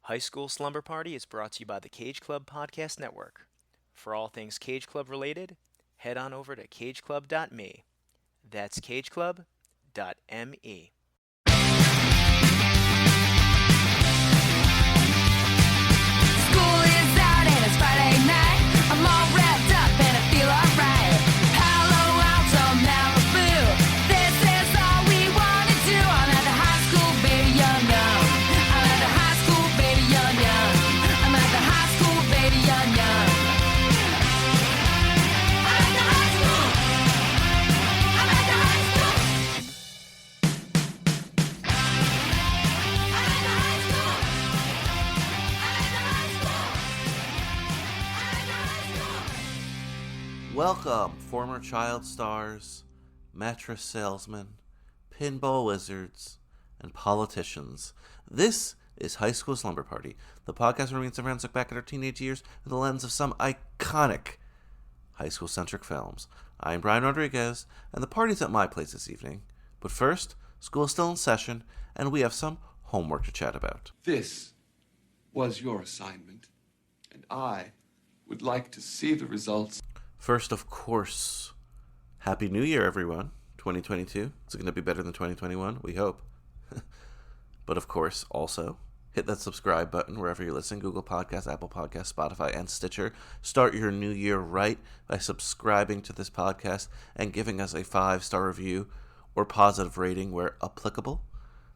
High School Slumber Party is brought to you by the Cage Club Podcast Network. For all things Cage Club related, head on over to cageclub.me. That's cageclub.me. School is out and it's Friday night. I'm all wrapped up and I feel alright. Palo Alto, Malibu. This is all we wanna do. I'm at the high school, baby, young. I'm at the high school, baby, young. I'm at the high school, baby, young. I'm at the high school. I'm at the high school. I'm at the high school. Welcome, former child stars, mattress salesmen, pinball wizards, and politicians. This is High School Slumber Party, the podcast where me and some friends look back at our teenage years through the lens of some iconic high school-centric films. I'm Brian Rodriguez, and the party's at my place this evening. But first, school is still in session, and we have some homework to chat about. This was your assignment, and I would like to see the results. First, of course, Happy New Year, everyone. 2022. It's going to be better than 2021, we hope. But of course, also, hit that subscribe button wherever you're listening. Google Podcasts, Apple Podcasts, Spotify, and Stitcher. Start your new year right by subscribing to this podcast and giving us a 5-star review or positive rating where applicable.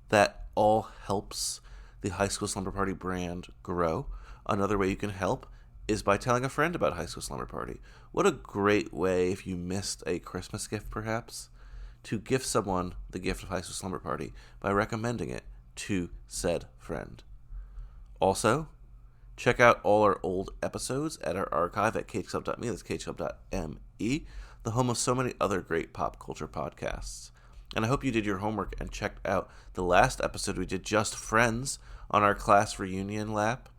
That all helps the High School Slumber Party brand grow. Another way you can help is by telling a friend about High School Slumber Party. What a great way, if you missed a Christmas gift perhaps, to gift someone the gift of High School Slumber Party by recommending it to said friend. Also, check out all our old episodes at our archive at cageclub.me, that's cageclub.me, the home of so many other great pop culture podcasts. And I hope you did your homework and checked out the last episode we did, Just Friends, on our class reunion lap.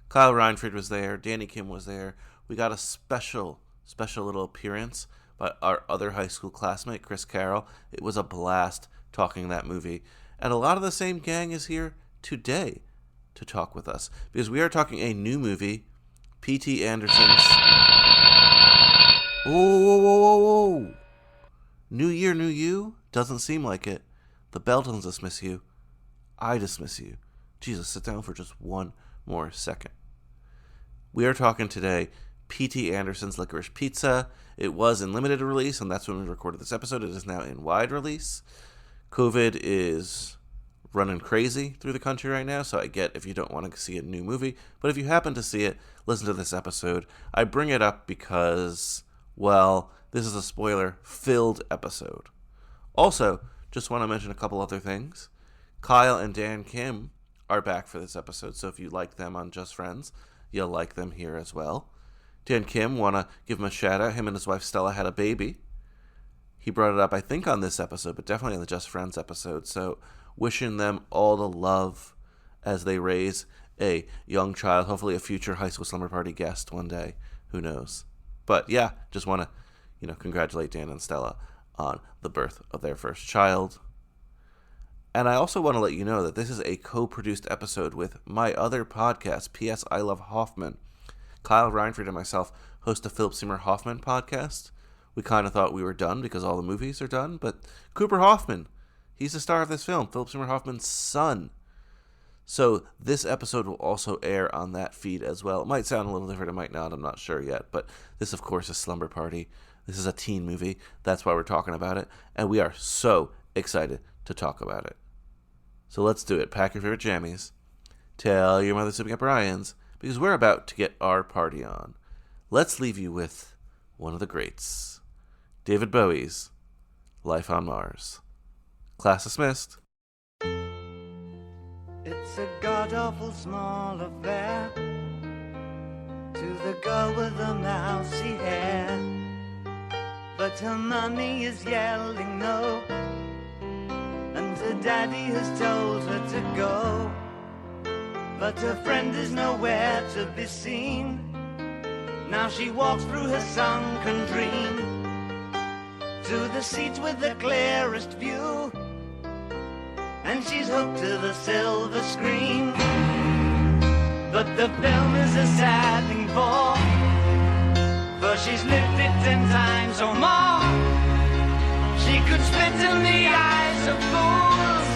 Kyle Reinfried was there, Danny Kim was there. We got a special little appearance by our other high school classmate, Chris Carroll. It was a blast talking that movie. And a lot of the same gang is here today to talk with us, because we are talking a new movie, P.T. Anderson's... Whoa. New year, new you? Doesn't seem like it. The bell doesn't dismiss you. I dismiss you. Jesus, sit down for just one more second. We are talking today P.T. Anderson's Licorice Pizza. It was in limited release, and that's when we recorded this episode. It is now in wide release. COVID is running crazy through the country right now, so I get if you don't want to see a new movie. But if you happen to see it, listen to this episode. I bring it up because, well, this is a spoiler-filled episode. Also, just want to mention a couple other things. Kyle and Dan Kim are back for this episode, so if you like them on Just Friends, you'll like them here as well. Dan Kim, want to give him a shout out. Him and his wife Stella had a baby. He brought it up, I think, on this episode, but definitely on the Just Friends episode. So wishing them all the love as they raise a young child, hopefully a future High School Slumber Party guest one day. Who knows? But yeah, just want to, congratulate Dan and Stella on the birth of their first child. And I also want to let you know that this is a co-produced episode with my other podcast, P.S. I Love Hoffman. Kyle Reinfried and myself host a Philip Seymour Hoffman podcast. We kind of thought we were done because all the movies are done, but Cooper Hoffman, he's the star of this film, Philip Seymour Hoffman's son. So this episode will also air on that feed as well. It might sound a little different, it might not, I'm not sure yet, but this, of course, is Slumber Party. This is a teen movie. That's why we're talking about it, and we are so excited to talk about it. So let's do it. Pack your favorite jammies. Tell your mother sipping at Brian's, because we're about to get our party on. Let's leave you with one of the greats, David Bowie's Life on Mars. Class dismissed. It's a god-awful small affair to the girl with the mousy hair, but her mummy is yelling no, and her daddy has told her to go, but her friend is nowhere to be seen. Now she walks through her sunken dream to the seats with the clearest view, and she's hooked to the silver screen. But the film is a sad thing for she's lived it 10 times or more. She could spit in the eyes of fools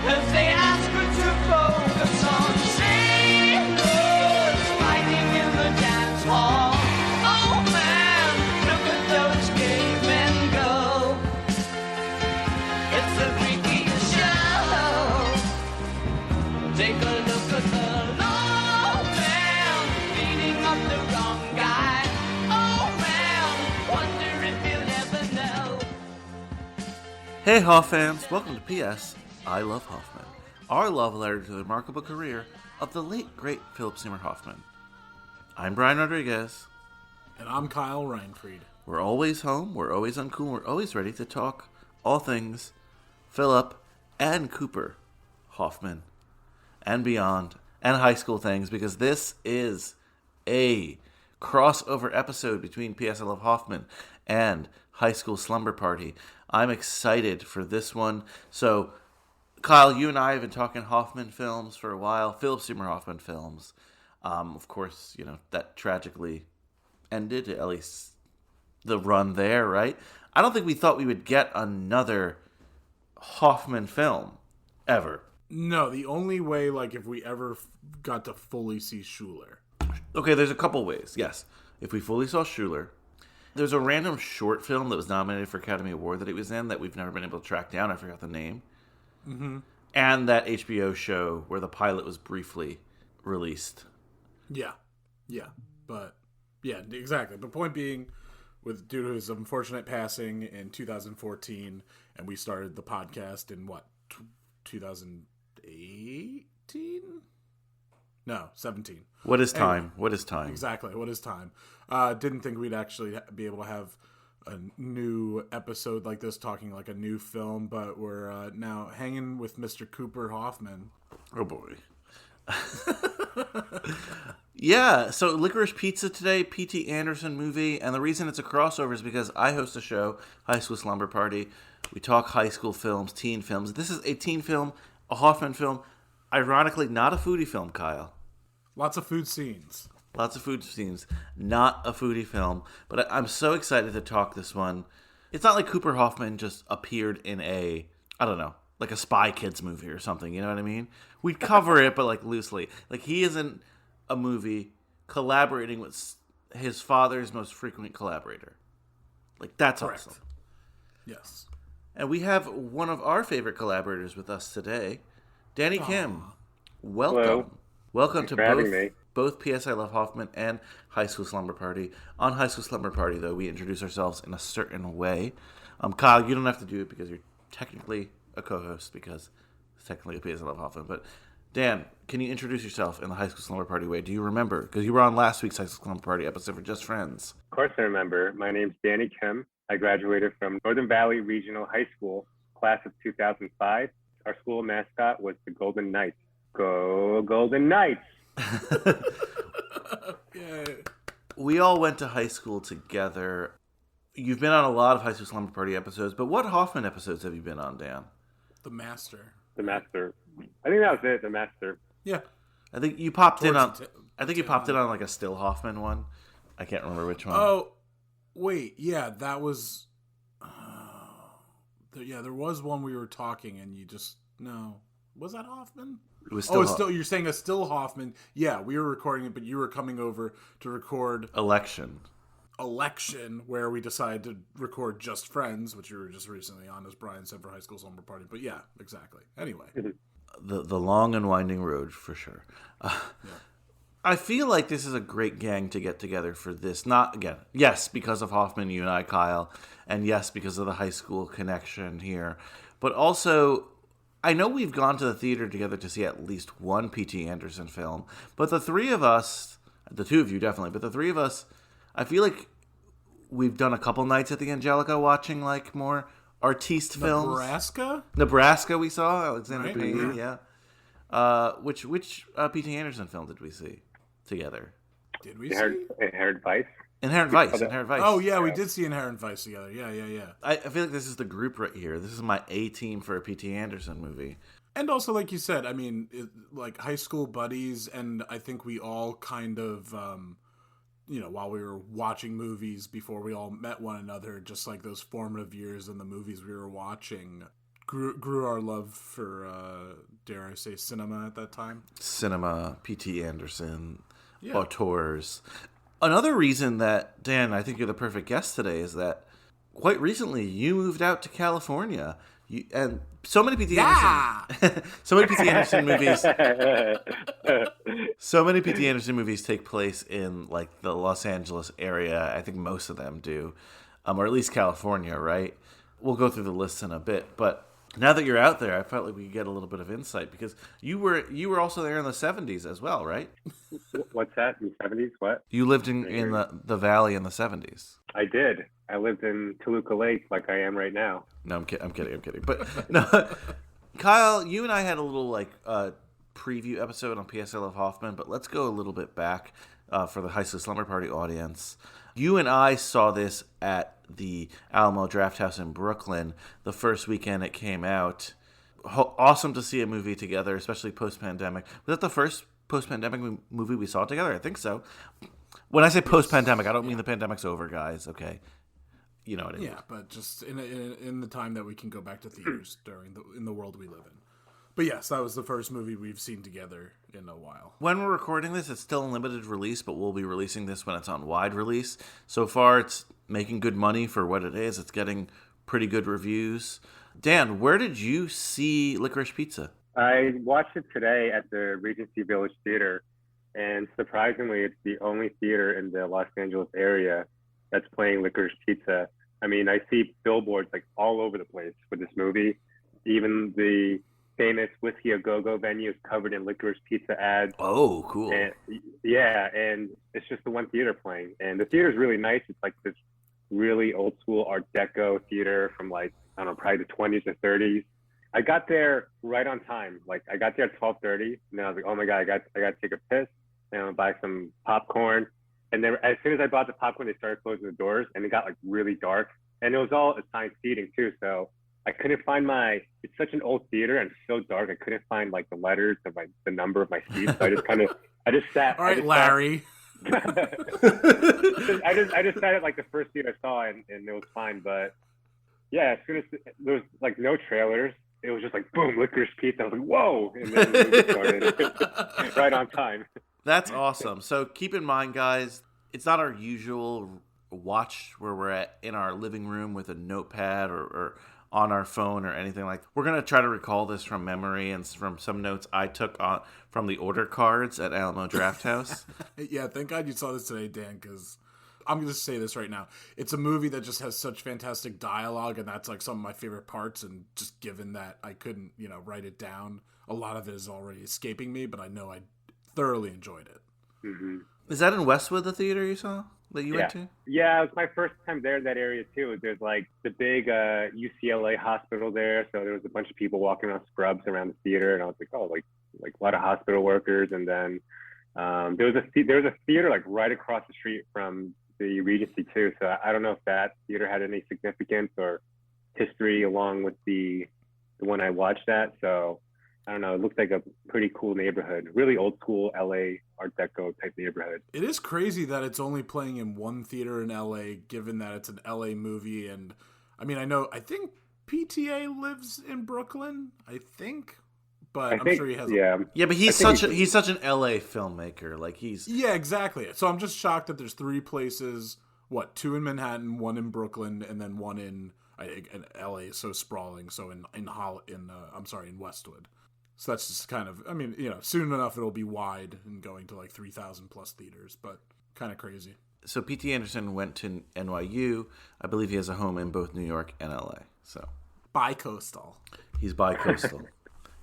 if they ask her to focus on sailors fighting in the dance hall. Oh man, look at those cavemen go. It's the freakiest show. Take a look at the low man beating up the wrong guy. Oh man, wonder if you'll ever know. Hey Hoff fans, welcome to P.S. I Love Hoffman, our love letter to the remarkable career of the late great Philip Seymour Hoffman. I'm Brian Rodriguez. And I'm Kyle Reinfried. We're always home, we're always uncool, we're always ready to talk all things Philip and Cooper Hoffman and beyond, and high school things, because this is a crossover episode between P.S. I Love Hoffman and High School Slumber Party. I'm excited for this one. So, Kyle, you and I have been talking Hoffman films for a while, Philip Seymour Hoffman films. Of course, you know, that tragically ended, at least the run there, right? I don't think we thought we would get another Hoffman film, ever. No, the only way, like, if we ever got to fully see Schuler. Okay, there's a couple ways, yes. If we fully saw Schuler, there's a random short film that was nominated for Academy Award that he was in that we've never been able to track down. I forgot the name. Mm-hmm. And that HBO show where the pilot was briefly released. Yeah, but yeah, exactly. The point being, due to his unfortunate passing in 2014, and we started the podcast in 2018? No, 17. What is time? Anyway, What is time? Exactly. What is time? Didn't think we'd actually be able to have a new episode like this, talking like a new film, but we're now hanging with Mr. Cooper Hoffman. Oh boy. Yeah, so Licorice Pizza today, P.T. Anderson movie, and the reason it's a crossover is because I host a show, High School Slumber Party. We talk high school films, teen films. This is a teen film, a Hoffman film, ironically not a foodie film, Kyle. Lots of food scenes. Lots of food scenes, not a foodie film, but I'm so excited to talk this one. It's not like Cooper Hoffman just appeared in a, I don't know, like a Spy Kids movie or something, you know what I mean? We'd cover it, but like loosely. Like he isn't a movie collaborating with his father's most frequent collaborator. Like that's Correct. Awesome. Yes. And we have one of our favorite collaborators with us today, Danny Kim. Welcome. Hello. Welcome Thanks to for having me. both P.S. I Love Hoffman and High School Slumber Party. On High School Slumber Party, though, we introduce ourselves in a certain way. Kyle, you don't have to do it because you're technically a co-host, because it's technically a P.S. I Love Hoffman. But Dan, can you introduce yourself in the High School Slumber Party way? Do you remember? Because you were on last week's High School Slumber Party episode for Just Friends. Of course I remember. My name's Danny Kim. I graduated from Northern Valley Regional High School, class of 2005. Our school mascot was the Golden Knights. Go Golden Knights! Yeah. We all went to high school together. You've been on a lot of High School Slumber Party episodes, but what Hoffman episodes have you been on, Dan? The Master. The Master. I think that was it, the Master. Yeah. I think you popped in on. Towards the I think you popped in on like a Still Hoffman one. I can't remember which one. Oh, wait. Yeah, that was. There was one we were talking, and you just no. Was that Hoffman? It was Still. It's still. You're saying a Still Hoffman. Yeah, we were recording it, but you were coming over to record Election, where we decided to record Just Friends, which you were just recently on, as Brian said, for High School Slumber Party. But yeah, exactly. Anyway. the long and winding road for sure. Yeah. I feel like this is a great gang to get together for this. Not again, yes, because of Hoffman, you and I, Kyle, and yes, because of the high school connection here, but also I know we've gone to the theater together to see at least one P.T. Anderson film, but the three of us, the two of you definitely, but the three of us, I feel like we've done a couple nights at the Angelica watching like more artiste films. Nebraska we saw, Alexander Right, Payne, mm-hmm. yeah. Which P.T. Anderson film did we see together? Did we see? Inherent Vice. Inherent Vice. Oh, yeah, we did see Inherent Vice together. Yeah. I feel like this is the group right here. This is my A team for a P.T. Anderson movie. And also, like you said, I mean, like high school buddies, and I think we all kind of, while we were watching movies before we all met one another, just like those formative years in the movies we were watching, grew our love for, dare I say, cinema at that time. Cinema, P.T. Anderson, Yeah. auteurs. Another reason that, Dan, I think you're the perfect guest today is that quite recently you moved out to California. And so many P.T. Anderson, so many P.T. Anderson movies, so many P.T. Anderson movies take place in like the Los Angeles area. I think most of them do, or at least California, right? We'll go through the list in a bit, but now that you're out there, I felt like we could get a little bit of insight because you were also there in the 70s as well, right? What's that? In the 70s? What? You lived in the Valley in the 70s. I did. I lived in Toluca Lake like I am right now. No, I'm kidding. But no, Kyle, you and I had a little preview episode on P.S. I Love Hoffman, but let's go a little bit back for the High School Slumber Party audience. You and I saw this at the Alamo Drafthouse in Brooklyn the first weekend it came out. Awesome to see a movie together, especially post-pandemic. Was that the first post-pandemic movie we saw together? I think so. When I say post-pandemic, I don't mean the pandemic's over, guys, okay? You know what I mean? Yeah, but just in the time that we can go back to theaters in the world we live in. But yes, that was the first movie we've seen together in a while. When we're recording this, it's still in limited release, but we'll be releasing this when it's on wide release. So far, it's making good money for what it is. It's getting pretty good reviews. Dan, where did you see Licorice Pizza? I watched it today at the Regency Village Theater, and surprisingly, it's the only theater in the Los Angeles area that's playing Licorice Pizza. I mean, I see billboards like all over the place for this movie. Even the famous Whiskey A Go-Go venue is covered in Licorice Pizza ads. Oh, cool. And, yeah, and it's just the one theater playing. And the theater is really nice. It's like this really old school Art Deco theater from like, I don't know, probably the 20s or 30s. I got there right on time. Like I got there at 12:30, and I was like, oh my God, I got to take a piss and buy some popcorn. And then as soon as I bought the popcorn, they started closing the doors, and it got like really dark. And it was all assigned seating too, so I couldn't find it's such an old theater and so dark. I couldn't find like the letters of like the number of my seats. So I just sat. All right, Larry. I just sat at like the first seat I saw, and it was fine. But yeah, as soon as there was like no trailers, it was just like boom, Licorice Pizza. I was like, whoa, and then the movie started right on time. That's awesome. So keep in mind, guys, it's not our usual watch where we're in our living room with a notepad or on our phone or anything like that. We're going to try to recall this from memory and from some notes I took from the order cards at Alamo Drafthouse. Yeah, thank God you saw this today, Dan, because I'm going to say this right now. It's a movie that just has such fantastic dialogue, and that's like some of my favorite parts, and just given that I couldn't, write it down, a lot of it is already escaping me, but I know I thoroughly enjoyed it. Mm-hmm. Is that in Westwood, the theater you saw? That you went to? Yeah, it was my first time there in that area too. There's like the big UCLA hospital there, so there was a bunch of people walking on scrubs around the theater, and I was like, oh, like a lot of hospital workers. And then there was a theater like right across the street from the Regency too. So I don't know if that theater had any significance or history along with the one I watched at. So I don't know. It looked like a pretty cool neighborhood, really old school LA Art Deco type neighborhood. It is crazy that it's only playing in one theater in LA, given that it's an LA movie. And I mean, I think PTA lives in Brooklyn, but I'm sure he has. Yeah, but he's such an LA filmmaker. Like yeah, exactly. So I'm just shocked that there's three places. What, two in Manhattan, one in Brooklyn, and then one in LA is so sprawling. So in Westwood. So that's just kind of, soon enough it'll be wide and going to like 3,000 plus theaters, but kind of crazy. So P.T. Anderson went to NYU. I believe he has a home in both New York and LA. So bi-coastal. He's bi-coastal.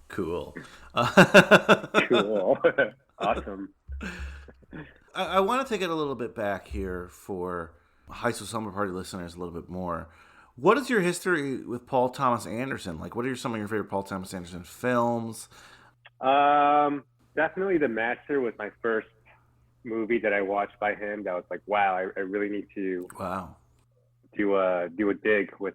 Cool. Cool. Awesome. I want to take it a little bit back here for High School Summer Party listeners a little bit more. What is your history with Paul Thomas Anderson? Like, what are some of your favorite Paul Thomas Anderson films? Definitely The Master was my first movie that I watched by him. That was like, wow, I really need to do a dig with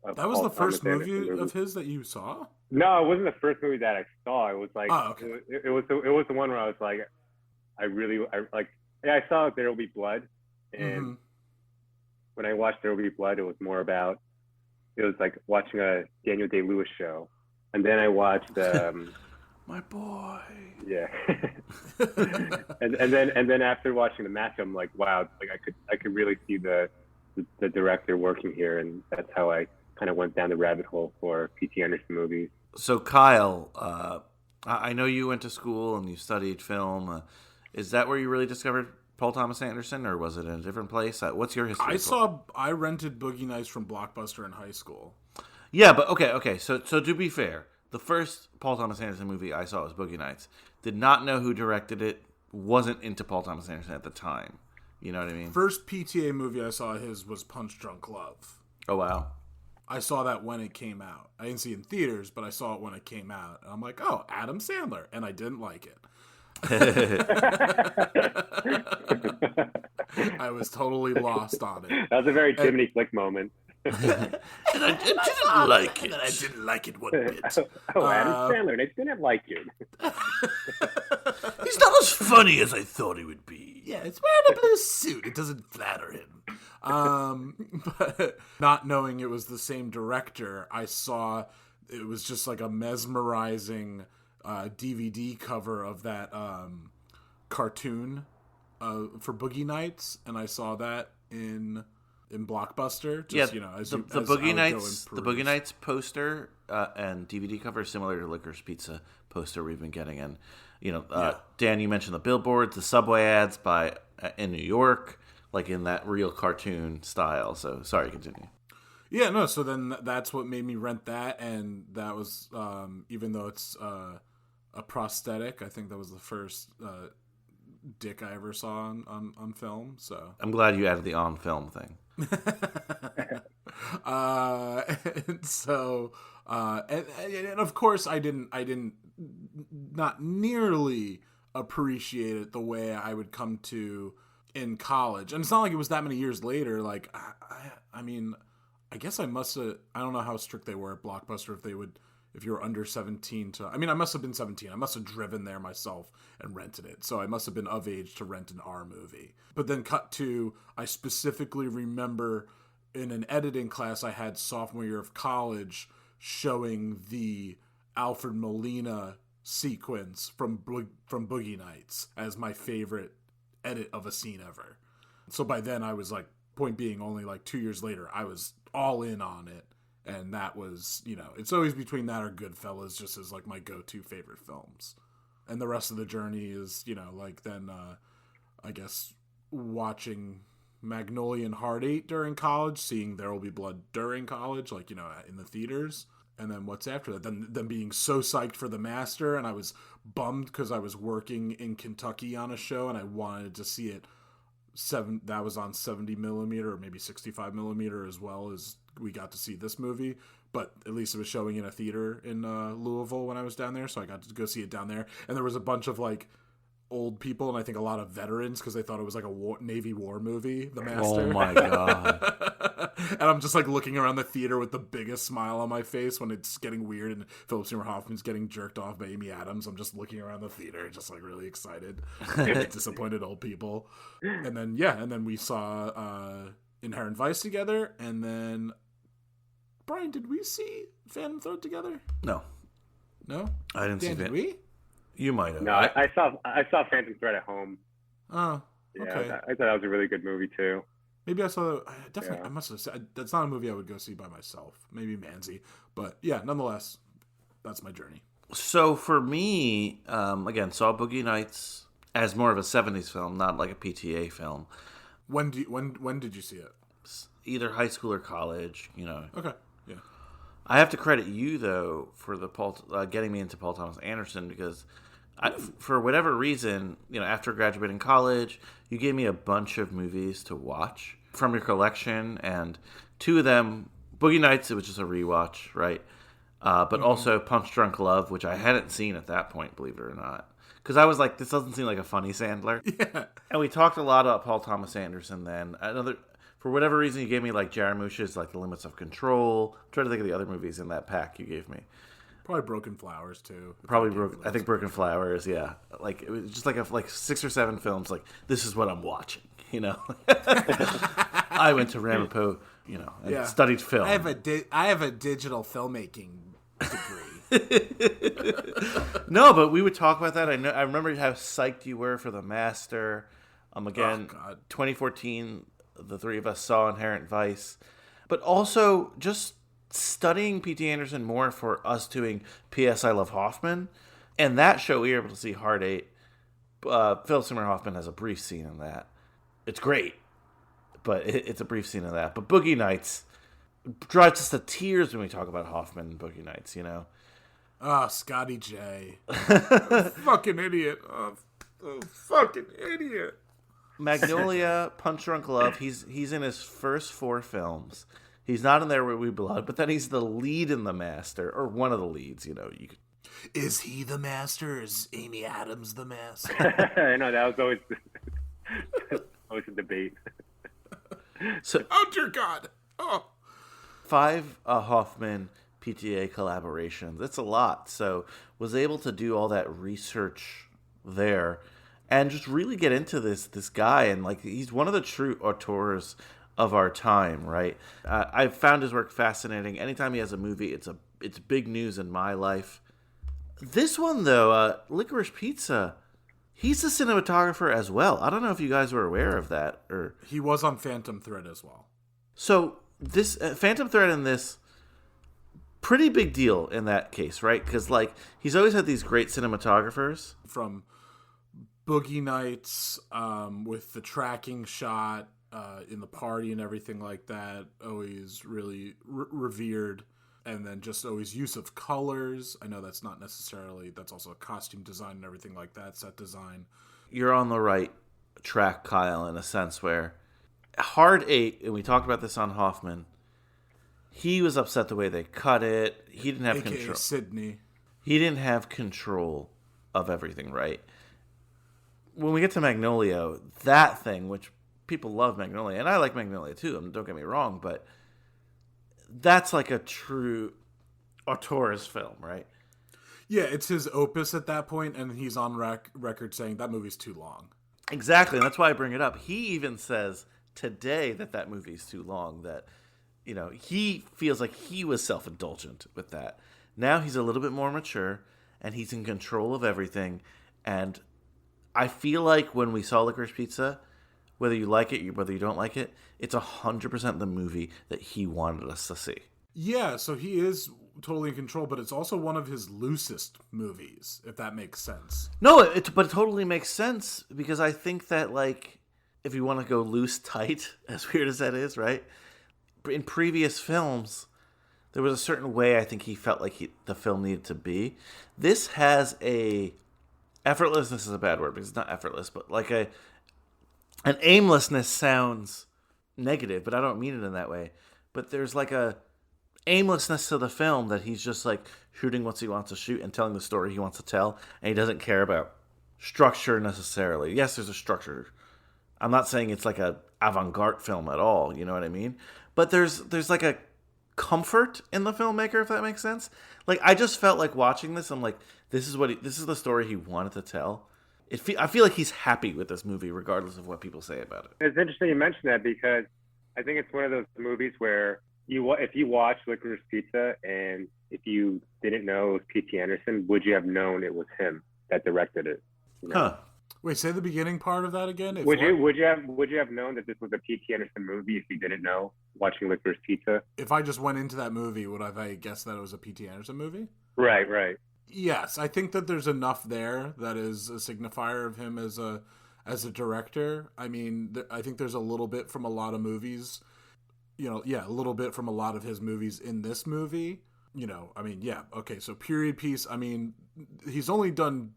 That was Paul the first Thomas Anderson movie movies. of his that you saw? No, it wasn't the first movie that I saw. It was like, Oh, okay. it was the one where I was like, I saw There Will Be Blood, and when I watched There Will Be Blood, it was more about, it was like watching a Daniel Day-Lewis show, and then I watched My boy. yeah, and then after watching the match, I'm like, wow, like I could really see the director working here, and that's how I kind of went down the rabbit hole for P.T. Anderson movies. So Kyle, I know you went to school and you studied film. Is that where you really discovered Paul Thomas Anderson, or was it in a different place? What's your history? I rented Boogie Nights from Blockbuster in high school. Yeah, but okay. So to be fair, the first Paul Thomas Anderson movie I saw was Boogie Nights. Did not know who directed it. Wasn't into Paul Thomas Anderson at the time. You know what I mean? First PTA movie I saw his was Punch Drunk Love. Oh, wow. I saw that when it came out. I didn't see it in theaters, but I saw it when it came out. And I'm like, oh, Adam Sandler. And I didn't like it. I was totally lost on it. That was a very Jiminy Flick moment. And I didn't like it. And I didn't like it one bit. Oh, Adam Sandler, they didn't like you. He's not as funny as I thought he would be. Yeah, it's wearing a blue suit. It doesn't flatter him. But not knowing it was the same director, I saw it was just like a mesmerizing DVD cover of that cartoon for Boogie Nights, and I saw that in Blockbuster. Just, Yeah, as the Boogie Nights poster and DVD cover is similar to Licorice Pizza poster we've been getting. And Dan, you mentioned the billboards, the subway ads in New York, like in that real cartoon style. So sorry, continue. Yeah, no. So then that's what made me rent that, and that was even though it's a prosthetic, I think that was the first dick I ever saw on film. So I'm glad you added the on film thing. And so and of course I didn't not nearly appreciate it the way I would come to in college. And it's not like it was that many years later. Like I mean, I guess I must have, I don't know how strict they were at Blockbuster if you were under 17 I must have been 17. I must have driven there myself and rented it. So I must have been of age to rent an R movie. But then cut to, I specifically remember in an editing class I had sophomore year of college showing the Alfred Molina sequence from Boogie Nights as my favorite edit of a scene ever. So by then I was like, point being, only like 2 years later, I was all in on it. And that was, it's always between that or Goodfellas, just as like my go-to favorite films. And the rest of the journey is, like then, I guess, watching Magnolia and Heart 8 during college, seeing There Will Be Blood during college, like, in the theaters. And then what's after that? Then being so psyched for The Master, and I was bummed because I was working in Kentucky on a show, and I wanted to see it. That was on 70 millimeter or maybe 65 millimeter as well as we got to see this movie, but at least it was showing in a theater in Louisville when I was down there, so I got to go see it down there. And there was a bunch of like old people, and I think a lot of veterans, because they thought it was like a Navy war movie, The Master. Oh my god. And I'm just like looking around the theater with the biggest smile on my face when it's getting weird and Philip Seymour Hoffman's getting jerked off by Amy Adams. I'm just looking around the theater just like really excited. Disappointed old people. And then we saw Inherent Vice together, and then Brian, did we see Phantom Thread together? No, I didn't see Dan, did we? You might have. No, I saw Phantom Thread at home. Oh, okay. Yeah, I thought that was a really good movie too. Maybe I saw. I must have said that's not a movie I would go see by myself. Maybe Manzi, but yeah, nonetheless, that's my journey. So for me, again, saw Boogie Nights as more of a '70s film, not like a PTA film. When did you see it? Either high school or college, Okay, yeah. I have to credit you though for getting me into Paul Thomas Anderson, because for whatever reason, after graduating college, you gave me a bunch of movies to watch from your collection, and two of them, Boogie Nights, it was just a rewatch, right? But also Punch Drunk Love, which I hadn't seen at that point, believe it or not. Because I was like, this doesn't seem like a funny Sandler. Yeah. And we talked a lot about Paul Thomas Anderson then. For whatever reason, you gave me like Jarmusch's like The Limits of Control. I'm trying to think of the other movies in that pack you gave me. Probably Broken Flowers too. I think Broken Flowers. Yeah, like it was just like 6 or 7 films. Like this is what I'm watching. You know, I went to Ramapo, and studied film. I have a digital filmmaking degree. No, but we would talk about that. I remember how psyched you were for The Master. Again, 2014, the three of us saw Inherent Vice, but also just studying P.T. Anderson more for us doing P.S. I Love Hoffman, and that show we were able to see Hard 8. Philip Seymour Hoffman has a brief scene in that. It's great, but it's a brief scene of that. But Boogie Nights drives us to tears when we talk about Hoffman and Boogie Nights, Oh, Scotty J. Fucking idiot. Oh, fucking idiot. Magnolia, Punch Drunk Love, he's in his first 4 films. He's not in There Will Be Blood, but then he's the lead in The Master, or one of the leads, Is he the master? Is Amy Adams the master? I know, that was always always a debate. So, oh, dear God. Oh. 5 Hoffman PTA collaborations. It's a lot. So was able to do all that research there and just really get into this guy. And like, he's one of the true auteurs of our time, right? I've found his work fascinating. Anytime he has a movie, it's big news in my life. This one, though, Licorice Pizza, he's a cinematographer as well. I don't know if you guys were aware of that. Or he was on Phantom Thread as well. So this Phantom Thread in this, pretty big deal in that case, right? Because like he's always had these great cinematographers. From Boogie Nights, with the tracking shot in the party and everything like that, always really revered. And then just always use of colors. I know that's not necessarily, that's also costume design and everything like that, set design. You're on the right track, Kyle, in a sense where Hard 8, and we talked about this on Hoffman, he was upset the way they cut it. He didn't have AKA control. Sydney. He didn't have control of everything, right? When we get to Magnolia, that thing, which people love Magnolia, and I like Magnolia too, don't get me wrong, but that's like a true auteur's film, right? Yeah, it's his opus at that point, and he's on record saying that movie's too long. Exactly, and that's why I bring it up. He even says today that movie's too long, that, he feels like he was self-indulgent with that. Now he's a little bit more mature, and he's in control of everything, and I feel like when we saw Licorice Pizza, whether you like it, whether you don't like it, it's 100% the movie that he wanted us to see. Yeah, so he is totally in control, but it's also one of his loosest movies, if that makes sense. No, but it totally makes sense, because I think that, like, if you want to go loose tight, as weird as that is, right? In previous films, there was a certain way I think he felt like the film needed to be. This has effortlessness is a bad word, because it's not effortless, but like an aimlessness sounds negative, but I don't mean it in that way. But there's like a aimlessness to the film that he's just like shooting what he wants to shoot and telling the story he wants to tell, and he doesn't care about structure necessarily. Yes, there's a structure. I'm not saying it's like a avant-garde film at all, you know what I mean? But there's like a comfort in the filmmaker, if that makes sense. Like, I just felt like watching this, I'm like, this is the story he wanted to tell. I feel like he's happy with this movie, regardless of what people say about it. It's interesting you mention that, because I think it's one of those movies where if you watch Licorice Pizza and if you didn't know it was P.T. Anderson, would you have known it was him that directed it? Huh. Wait, say the beginning part of that again. Would you have known that this was a P.T. Anderson movie if you didn't know watching Licorice Pizza? If I just went into that movie, would I guessed that it was a P.T. Anderson movie? Right. Yes, I think that there's enough there that is a signifier of him as a director. I mean, I think there's a little bit from a lot of movies, a little bit from a lot of his movies in this movie. I mean, yeah, okay, so period piece, I mean, he's only done,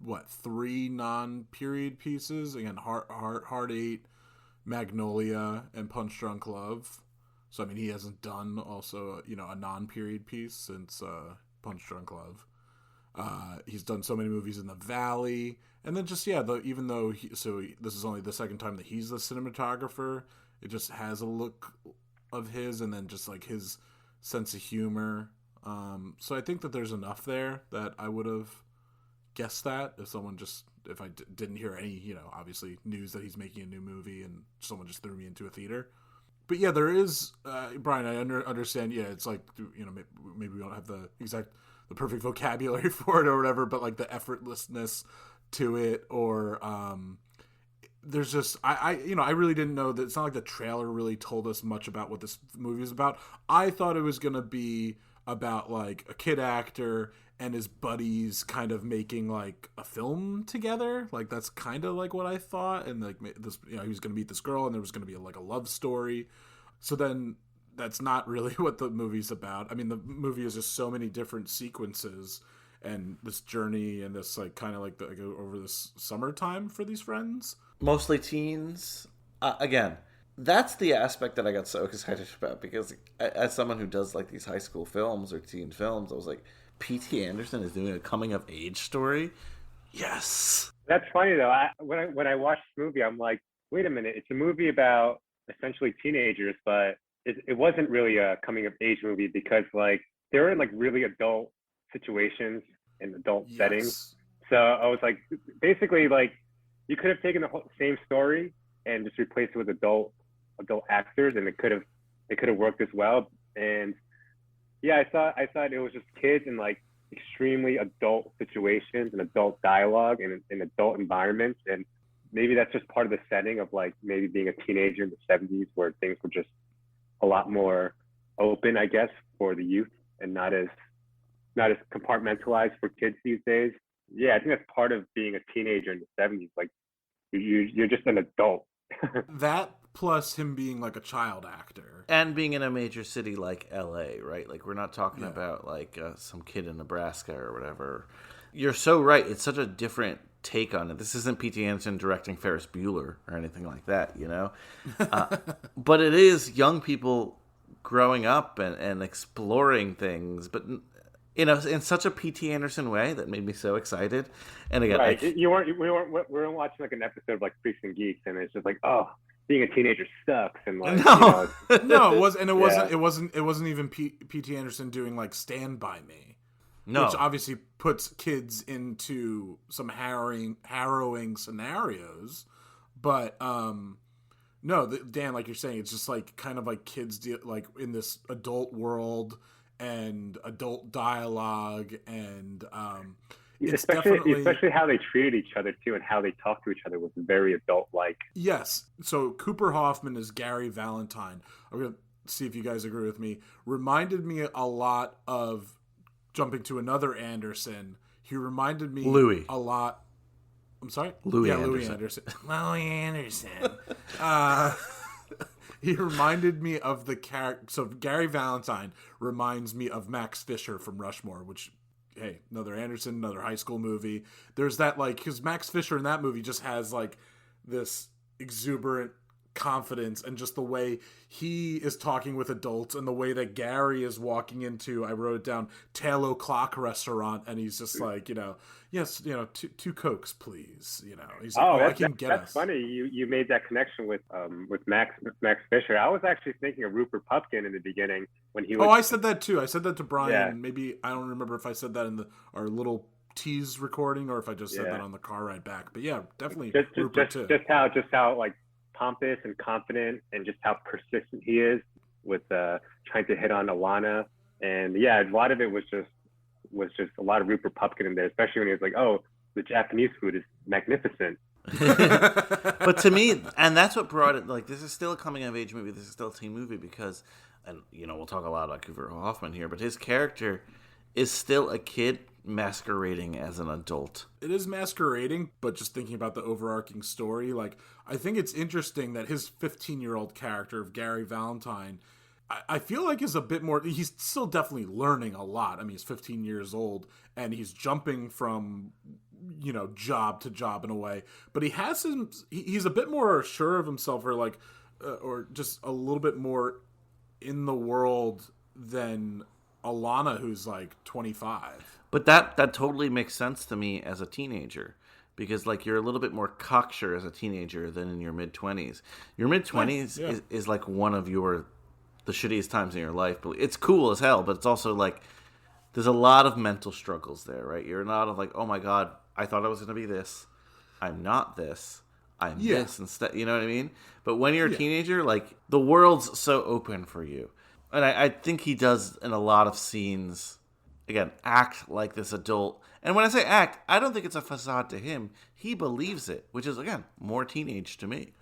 3 non-period pieces? Again, Hard 8, Magnolia, and Punch Drunk Love. So, I mean, he hasn't done also, a non-period piece since Punch Drunk Love. He's done so many movies in the Valley, and then just even though this is only the second time that he's the cinematographer It just has a look of his, and then just like his sense of humor. So I think that there's enough there that I would have guessed that if I didn't hear any, obviously news that he's making a new movie and someone just threw me into a theater. But yeah, there is, Brian, I understand. Yeah, it's like, maybe we don't have the perfect vocabulary for it or whatever, but like the effortlessness to it, or there's just I really didn't know that. It's not like the trailer really told us much about what this movie is about. I thought it was gonna be about like a kid actor and his buddies kind of making like a film together. Like that's kind of like what I thought, and like this, he was gonna meet this girl and there was gonna be like a love story. So then that's not really what the movie's about. I mean, the movie is just so many different sequences and this journey and this like kind of like over this summertime for these friends. Mostly teens. Again, that's the aspect that I got so excited about, because as someone who does like these high school films or teen films, I was like, P.T. Anderson is doing a coming of age story. Yes. That's funny though. When I watched this movie, I'm like, wait a minute, it's a movie about essentially teenagers, but it wasn't really a coming of age movie, because like they were in like really adult situations and adult settings. So I was like, basically, like you could have taken the whole same story and just replaced it with adult actors, and it could have worked as well. And yeah, I thought it was just kids in like extremely adult situations and adult dialogue and in adult environments, and maybe that's just part of the setting of like maybe being a teenager in the 70s, where things were just a lot more open, I guess, for the youth, and not as compartmentalized for kids these days. Yeah, I think that's part of being a teenager in the 70s. Like you're just an adult. That plus him being like a child actor and being in a major city like LA, right? Like we're not talking about like some kid in Nebraska or whatever. You're so right. It's such a different take on it. This isn't P.T. Anderson directing Ferris Bueller or anything like that, but it is young people growing up and exploring things, but in such a P.T. Anderson way that made me so excited. And again, right. We weren't watching like an episode of like Freaks and Geeks, and it's just like, oh, being a teenager sucks, and like no, no, it wasn't even P.T. Anderson doing like Stand By Me. No. Which obviously puts kids into some harrowing scenarios. But, no, Dan, like you're saying, it's just like kind of like kids like in this adult world and adult dialogue, and it's especially how they treated each other too, and how they talked to each other was very adult-like. Yes. So Cooper Hoffman is Gary Valentine. I'm going to see if you guys agree with me. Reminded me a lot of, jumping to another Anderson, he reminded me Louis a lot. I'm sorry? Louis Anderson. Louis Anderson. He reminded me of the character. So Gary Valentine reminds me of Max Fisher from Rushmore, which, hey, another Anderson, another high school movie. There's that, like, because Max Fisher in that movie just has, like, this exuberant confidence, and just the way he is talking with adults, and the way that Gary is walking into, I wrote it down, Tail O'Clock restaurant, and he's just like, yes, two Cokes, please. He's like, that's funny. You made that connection with Max Fisher. I was actually thinking of Rupert Pupkin in the beginning when he was. Oh, I said that too. I said that to Brian. Yeah. Maybe I don't remember if I said that in our little tease recording or if I just said that on the car ride back. But yeah, definitely Rupert too. Just how like pompous and confident, and just how persistent he is with trying to hit on Alana. And yeah, a lot of it was just a lot of Rupert Pupkin in there, especially when he was like, oh, the Japanese food is magnificent. But to me, and that's what brought it, like, this is still a coming of age movie, this is still a teen movie, because, and we'll talk a lot about Cooper Hoffman here, but his character is still a kid masquerading as an adult. It is masquerading, but just thinking about the overarching story, like, I think it's interesting that his 15-year-old character of Gary Valentine, I feel like is a bit more, he's still definitely learning a lot. I mean, he's 15 years old, and he's jumping from, job to job in a way, but he's a bit more sure of himself, or like, or just a little bit more in the world than Alana, who's like 25. But that totally makes sense to me as a teenager, because like you're a little bit more cocksure as a teenager than in your mid-20s. Your mid-20s is like one of the shittiest times in your life. But it's cool as hell, but it's also like there's a lot of mental struggles there, right? You're not of like, oh my god, I thought I was going to be this. I'm not this. I'm this instead. You know what I mean? But when you're a teenager, like the world's so open for you. And I think he does in a lot of scenes, again, act like this adult. And when I say act, I don't think it's a facade to him. He believes it, which is, again, more teenage to me.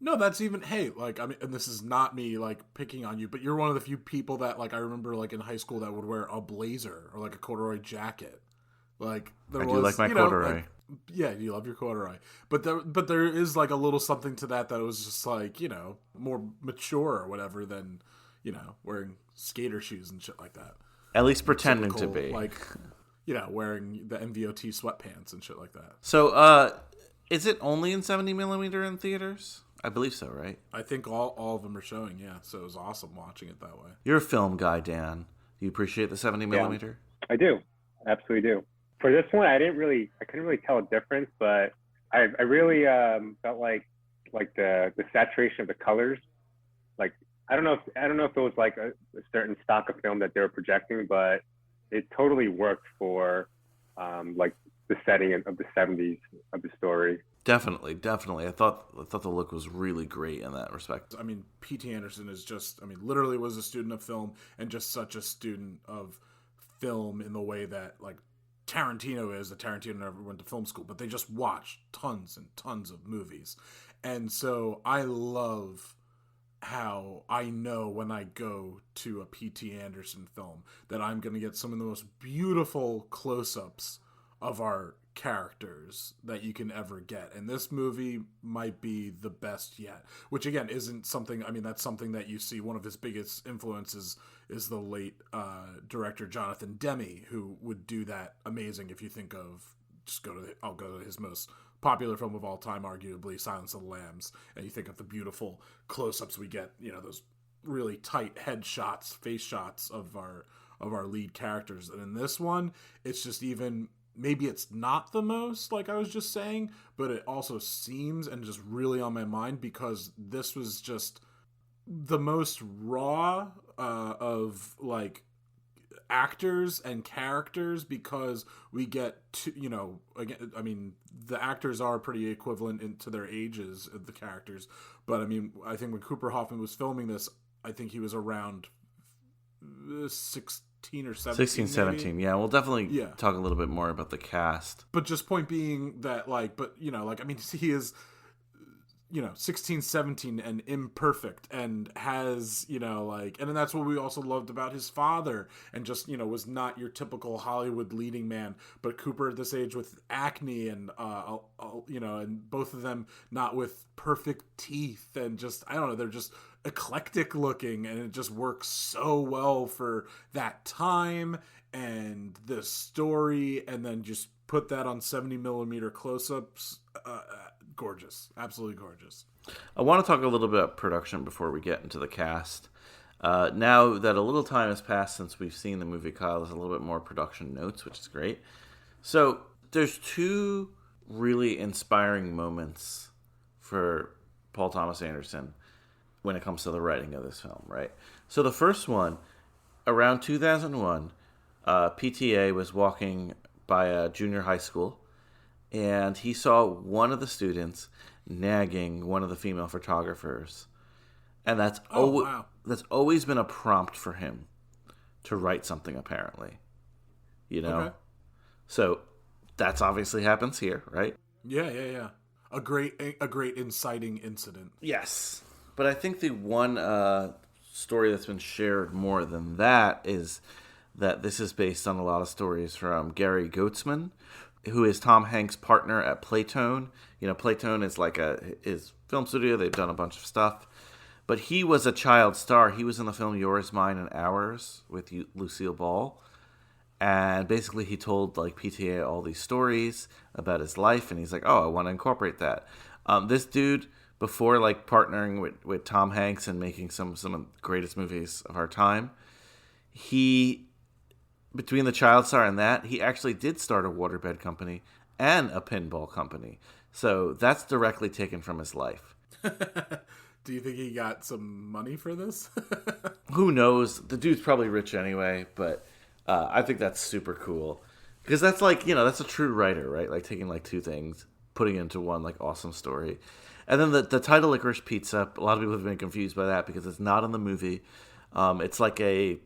No, that's even, hey, like, I mean, and this is not me, like, picking on you, but you're one of the few people that, like, I remember, like, in high school that would wear a blazer or, like, a corduroy jacket. Like, I do like my corduroy. Like, yeah, you love your corduroy. But there is, like, a little something to that was just, like, you know, more mature or whatever than, you know, wearing skater shoes and shit like that. At least pretending Typical, to be. Like, you know, wearing the MVOT sweatpants and shit like that. So, is it only in 70mm in theaters? I believe so, right? I think all of them are showing, yeah. So it was awesome watching it that way. You're a film guy, Dan. Do you appreciate the 70mm? Yeah, I do. Absolutely do. For this one, I couldn't really tell a difference, but I really felt like the saturation of the colors. Like I don't know if it was like a certain stock of film that they were projecting, but it totally worked for like the setting of the 70s of the story. Definitely. I thought the look was really great in that respect. I mean, P.T. Anderson is just, I mean, literally was a student of film and just such a student of film in the way that, like, Tarantino is. That Tarantino never went to film school, but they just watched tons and tons of movies. And so I love how I know when I go to a P.T. Anderson film that I'm going to get some of the most beautiful close-ups of our characters that you can ever get, and this movie might be the best yet, which again isn't something, I mean, that's something that you see. One of his biggest influences is the late director Jonathan Demme, who would do that amazing. If you think of, I'll go to his most popular film of all time, arguably Silence of the Lambs, and you think of the beautiful close-ups we get, you know, those really tight head shots, face shots of our lead characters. And in this one, it's just even, maybe it's not the most, like I was just saying, but it also seems and just really on my mind because this was just the most raw of like actors and characters, because we get to, you know, again, I mean, the actors are pretty equivalent to their ages of the characters, but I mean, I think when Cooper Hoffman was filming this, I think he was around 16 or 17. 16, 17, yeah. We'll definitely talk a little bit more about the cast. But just point being that, like, but, you know, like, I mean, he is, you know, 16, 17 and imperfect and has, you know, like, and then that's what we also loved about his father, and just, you know, was not your typical Hollywood leading man, but Cooper at this age with acne and, you know, and both of them not with perfect teeth and just, I don't know, they're just eclectic looking, and it just works so well for that time and the story, and then just put that on 70mm close-ups. Gorgeous, absolutely gorgeous. I want to talk a little bit about production before we get into the cast. Now that a little time has passed since we've seen the movie, Kyle, there's a little bit more production notes, which is great. So there's two really inspiring moments for Paul Thomas Anderson when it comes to the writing of this film, right? So the first one, around 2001, PTA was walking by a junior high school, and he saw one of the students nagging one of the female photographers. And that's always been a prompt for him to write something, apparently. You know? Okay. So that's obviously happens here, right? Yeah. A great inciting incident. Yes. But I think the one story that's been shared more than that is that this is based on a lot of stories from Gary Goetzman, who is Tom Hanks' partner at Playtone. You know, Playtone is like his film studio. They've done a bunch of stuff. But he was a child star. He was in the film Yours, Mine, and Ours with Lucille Ball. And basically he told like PTA all these stories about his life. And he's like, oh, I want to incorporate that. This dude, before like partnering with Tom Hanks and making some of the greatest movies of our time, he, between the child star and that, he actually did start a waterbed company and a pinball company. So that's directly taken from his life. Do you think he got some money for this? Who knows? The dude's probably rich anyway, but I think that's super cool. Because that's like, that's a true writer, right? Like taking like two things, putting it into one like awesome story. And then the title Licorice Pizza, a lot of people have been confused by that because it's not in the movie. It's like a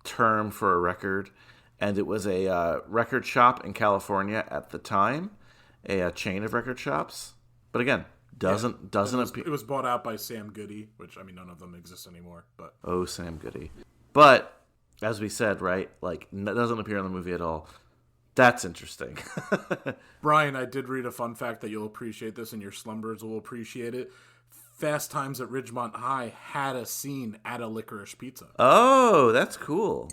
term for a record. And it was a record shop in California at the time, a chain of record shops. But again, doesn't it was bought out by Sam Goody, which, I mean, none of them exist anymore. But oh, Sam Goody. But as we said, right, like doesn't appear in the movie at all. That's interesting. Brian, I did read a fun fact that you'll appreciate this, and your slumbers will appreciate it. Fast Times at Ridgemont High had a scene at a Licorice Pizza. Oh, that's cool.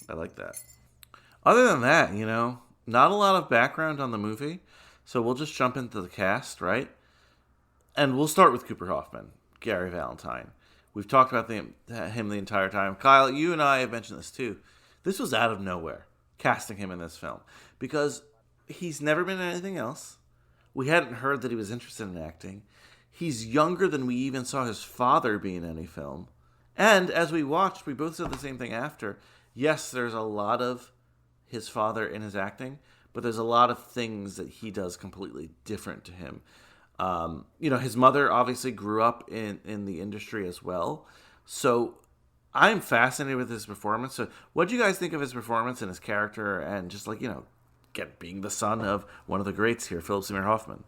I like that. Other than that, not a lot of background on the movie, so we'll just jump into the cast, right? And we'll start with Cooper Hoffman, Gary Valentine. We've talked about him the entire time. Kyle, you and I have mentioned this too. This was out of nowhere, casting him in this film, because he's never been in anything else. We hadn't heard that he was interested in acting. He's younger than we even saw his father be in any film. And as we watched, we both said the same thing after. Yes, there's a lot of his father in his acting, but there's a lot of things that he does completely different to him. His mother obviously grew up in the industry as well. So I'm fascinated with his performance. So what do you guys think of his performance and his character and just like, being the son of one of the greats here, Philip Seymour Hoffman?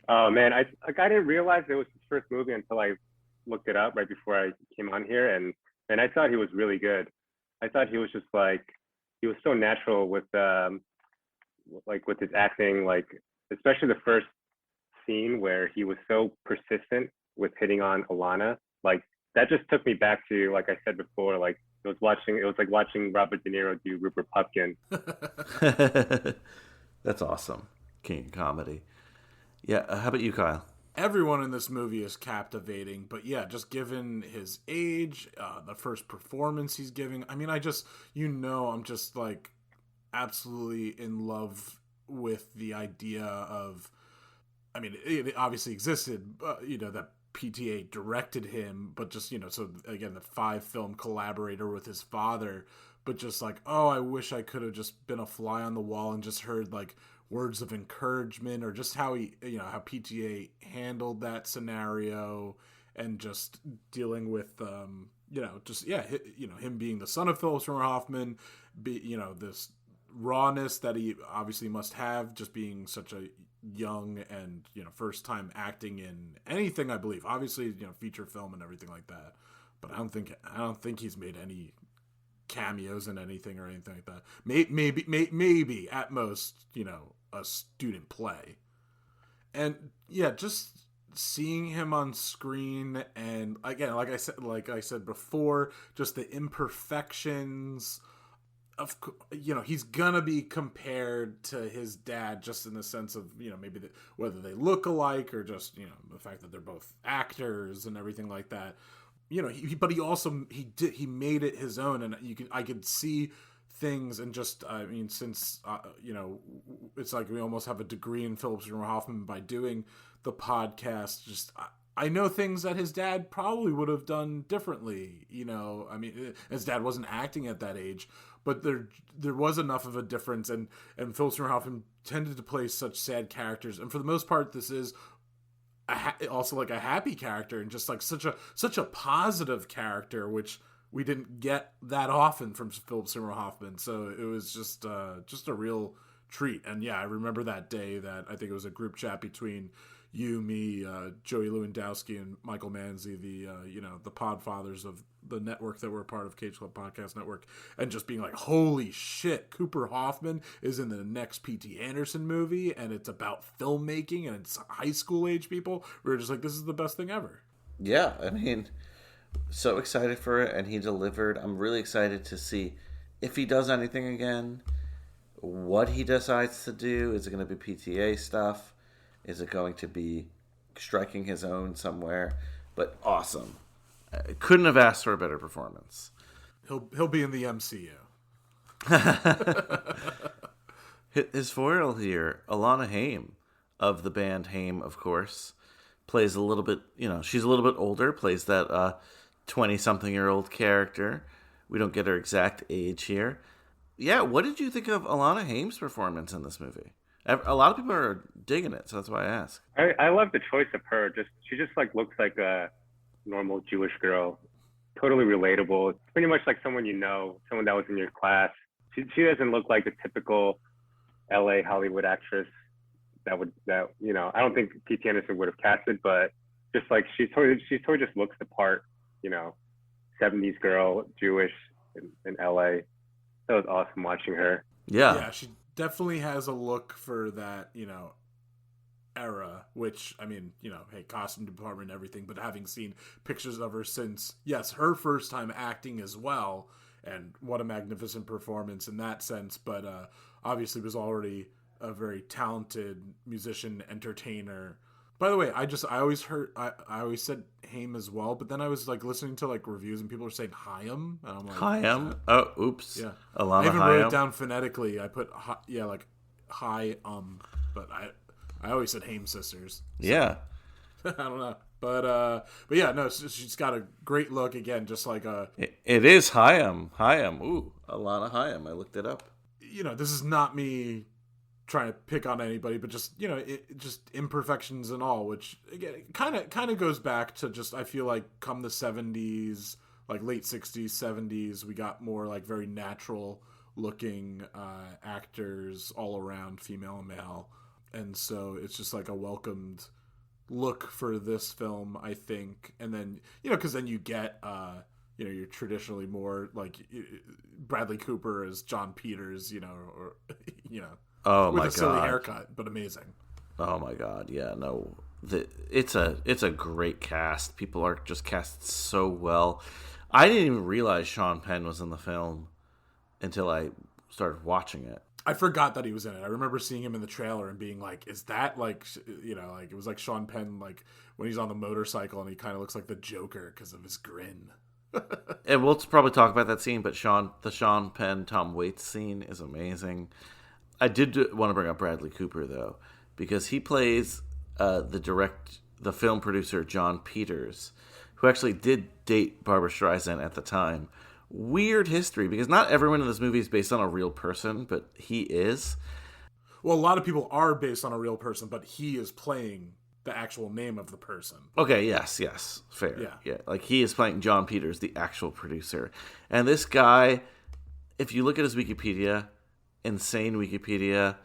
Oh man, I didn't realize it was his first movie until I looked it up right before I came on here, and I thought he was really good. I thought he was just like, he was so natural with with his acting, like especially the first scene where he was so persistent with hitting on Alana. Like that just took me back to, like I said before, like it was like watching Robert De Niro do Rupert Pupkin. That's awesome. King of comedy. Yeah, how about you, Kyle? Everyone in this movie is captivating, but yeah, just given his age, the first performance he's giving, I mean, I'm just like absolutely in love with the idea of, I mean, it obviously existed, that PTA directed him, but just, so again, the 5-film collaborator with his father, but just like, oh, I wish I could have just been a fly on the wall and just heard like words of encouragement, or just how he, how PTA handled that scenario, and just dealing with, him being the son of Philip Seymour Hoffman, this rawness that he obviously must have, just being such a young and, first time acting in anything, I believe, obviously, feature film and everything like that. But I don't think he's made any cameos in anything or anything like that. Maybe at most, a student play. And yeah, just seeing him on screen, and again, like I said before, just the imperfections of, he's gonna be compared to his dad, just in the sense of, maybe whether they look alike, or just, the fact that they're both actors and everything like that. But he also he made it his own, and I could see things, and just, I mean, since it's like we almost have a degree in Philip Seymour Hoffman by doing the podcast. Just I know things that his dad probably would have done differently. I mean, his dad wasn't acting at that age, but there was enough of a difference, and Philip Seymour Hoffman tended to play such sad characters, and for the most part, this is also like a happy character, and just like such a positive character, which we didn't get that often from Philip Seymour Hoffman. So it was just a real treat. And yeah, I remember that day that I think it was a group chat between you, me, Joey Lewandowski, and Michael Manzi, the podfathers of the network that were part of Cage Club Podcast Network, and just being like, holy shit, Cooper Hoffman is in the next P.T. Anderson movie, and it's about filmmaking, and it's high school age people. We were just like, this is the best thing ever. Yeah, I mean, so excited for it, and he delivered. I'm really excited to see if he does anything again, what he decides to do. Is it going to be PTA stuff? Is it going to be striking his own somewhere? But awesome. I couldn't have asked for a better performance. He'll be in the MCU. His foil here, Alana Haim, of the band Haim, of course, plays a little bit, she's a little bit older, plays that 20-something-year-old character. We don't get her exact age here. Yeah, what did you think of Alana Haim's performance in this movie? A lot of people are digging it, so that's why I ask. I love the choice of her. She just like looks like a normal Jewish girl, totally relatable. It's pretty much like someone someone that was in your class. She doesn't look like the typical LA Hollywood actress that I don't think P.T. Anderson would have casted, but just like she totally just looks the part, 70s girl, Jewish in LA. That was awesome watching her. Yeah, she definitely has a look for that, era, which, I mean, hey, costume department and everything, but having seen pictures of her since, yes, her first time acting as well, and what a magnificent performance in that sense, but obviously was already a very talented musician, entertainer. By the way, I always said Haim as well, but then I was like listening to like reviews and people were saying Chaim, and I'm like, Chaim? Oh, oops. Yeah. Alana I even Chaim. wrote it down phonetically. I put like hi but I always said Haim sisters. So, yeah. I don't know. But yeah, no, she's got a great look again, just like It is Chaim. Ooh, Alana Chaim. I looked it up. This is not me trying to pick on anybody, but just just imperfections and all, which again kind of goes back to just, I feel like come the 70s, like late 60s 70s, we got more like very natural looking actors all around, female and male, and so it's just like a welcomed look for this film, I think. And then because then you get you're traditionally more like Bradley Cooper as John Peters, or Oh with my a silly god, haircut, but amazing. Oh my god, yeah, no, it's a great cast. People are just cast so well. I didn't even realize Sean Penn was in the film until I started watching it. I forgot that he was in it. I remember seeing him in the trailer and being like, "Is that like like it was like Sean Penn like when he's on the motorcycle and he kind of looks like the Joker because of his grin." And we'll probably talk about that scene, but the Sean Penn Tom Waits scene is amazing. I did want to bring up Bradley Cooper, though, because he plays the film producer John Peters, who actually did date Barbra Streisand at the time. Weird history, because not everyone in this movie is based on a real person, but he is. Well, a lot of people are based on a real person, but he is playing the actual name of the person. Okay, yes, fair. Yeah, like he is playing John Peters, the actual producer. And this guy, if you look at his Wikipedia, insane Wikipedia,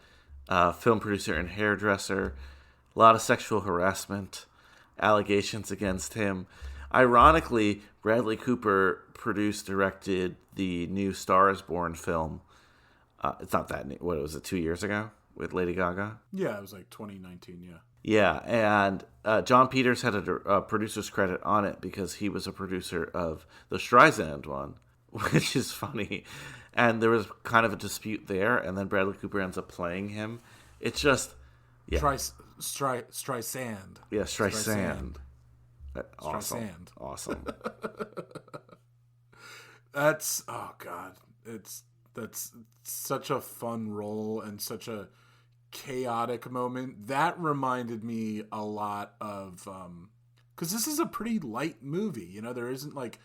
film producer and hairdresser, a lot of sexual harassment, allegations against him. Ironically, Bradley Cooper directed the new Star is Born film. It's not that new. What was it, 2 years ago with Lady Gaga? Yeah, it was like 2019, yeah. Yeah, and John Peters had a producer's credit on it because he was a producer of the Streisand one, which is funny. And there was kind of a dispute there, and then Bradley Cooper ends up playing him. It's just, yeah. Streisand. Yeah, Streisand. Streisand. Awesome. That's, oh God. That's such a fun role and such a chaotic moment. That reminded me a lot of, because this is a pretty light movie. There isn't like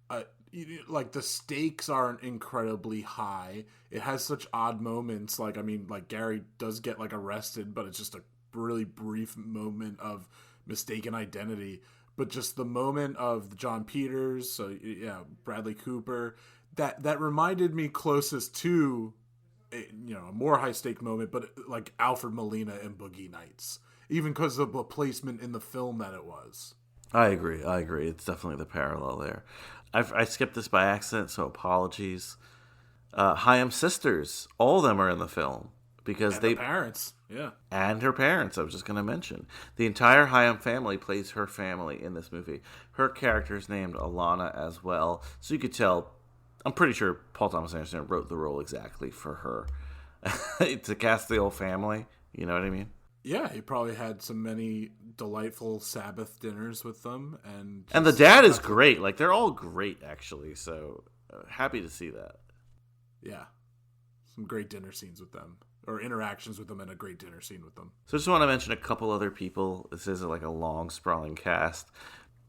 the stakes aren't incredibly high. It has such odd moments. Like, I mean, like Gary does get like arrested, but it's just a really brief moment of mistaken identity. But just the moment of John Peters, so yeah, Bradley Cooper, that reminded me closest to a more high stake moment, but like Alfred Molina and Boogie Nights, even because of the placement in the film that it was. I agree. It's definitely the parallel there. I skipped this by accident, so apologies. Chaim sisters, all of them are in the film because and the parents, yeah, and her parents. I was just going to mention the entire Chaim family plays her family in this movie. Her character is named Alana as well, so you could tell. I'm pretty sure Paul Thomas Anderson wrote the role exactly for her to cast the whole family. You know what I mean? Yeah, he probably had many delightful Sabbath dinners with them, and the dad is great. Like they're all great, actually. So happy to see that. Yeah, some great dinner scenes with them. or interactions with them and a great dinner scene with them. So I just want to mention a couple other people. This is like a long, sprawling cast.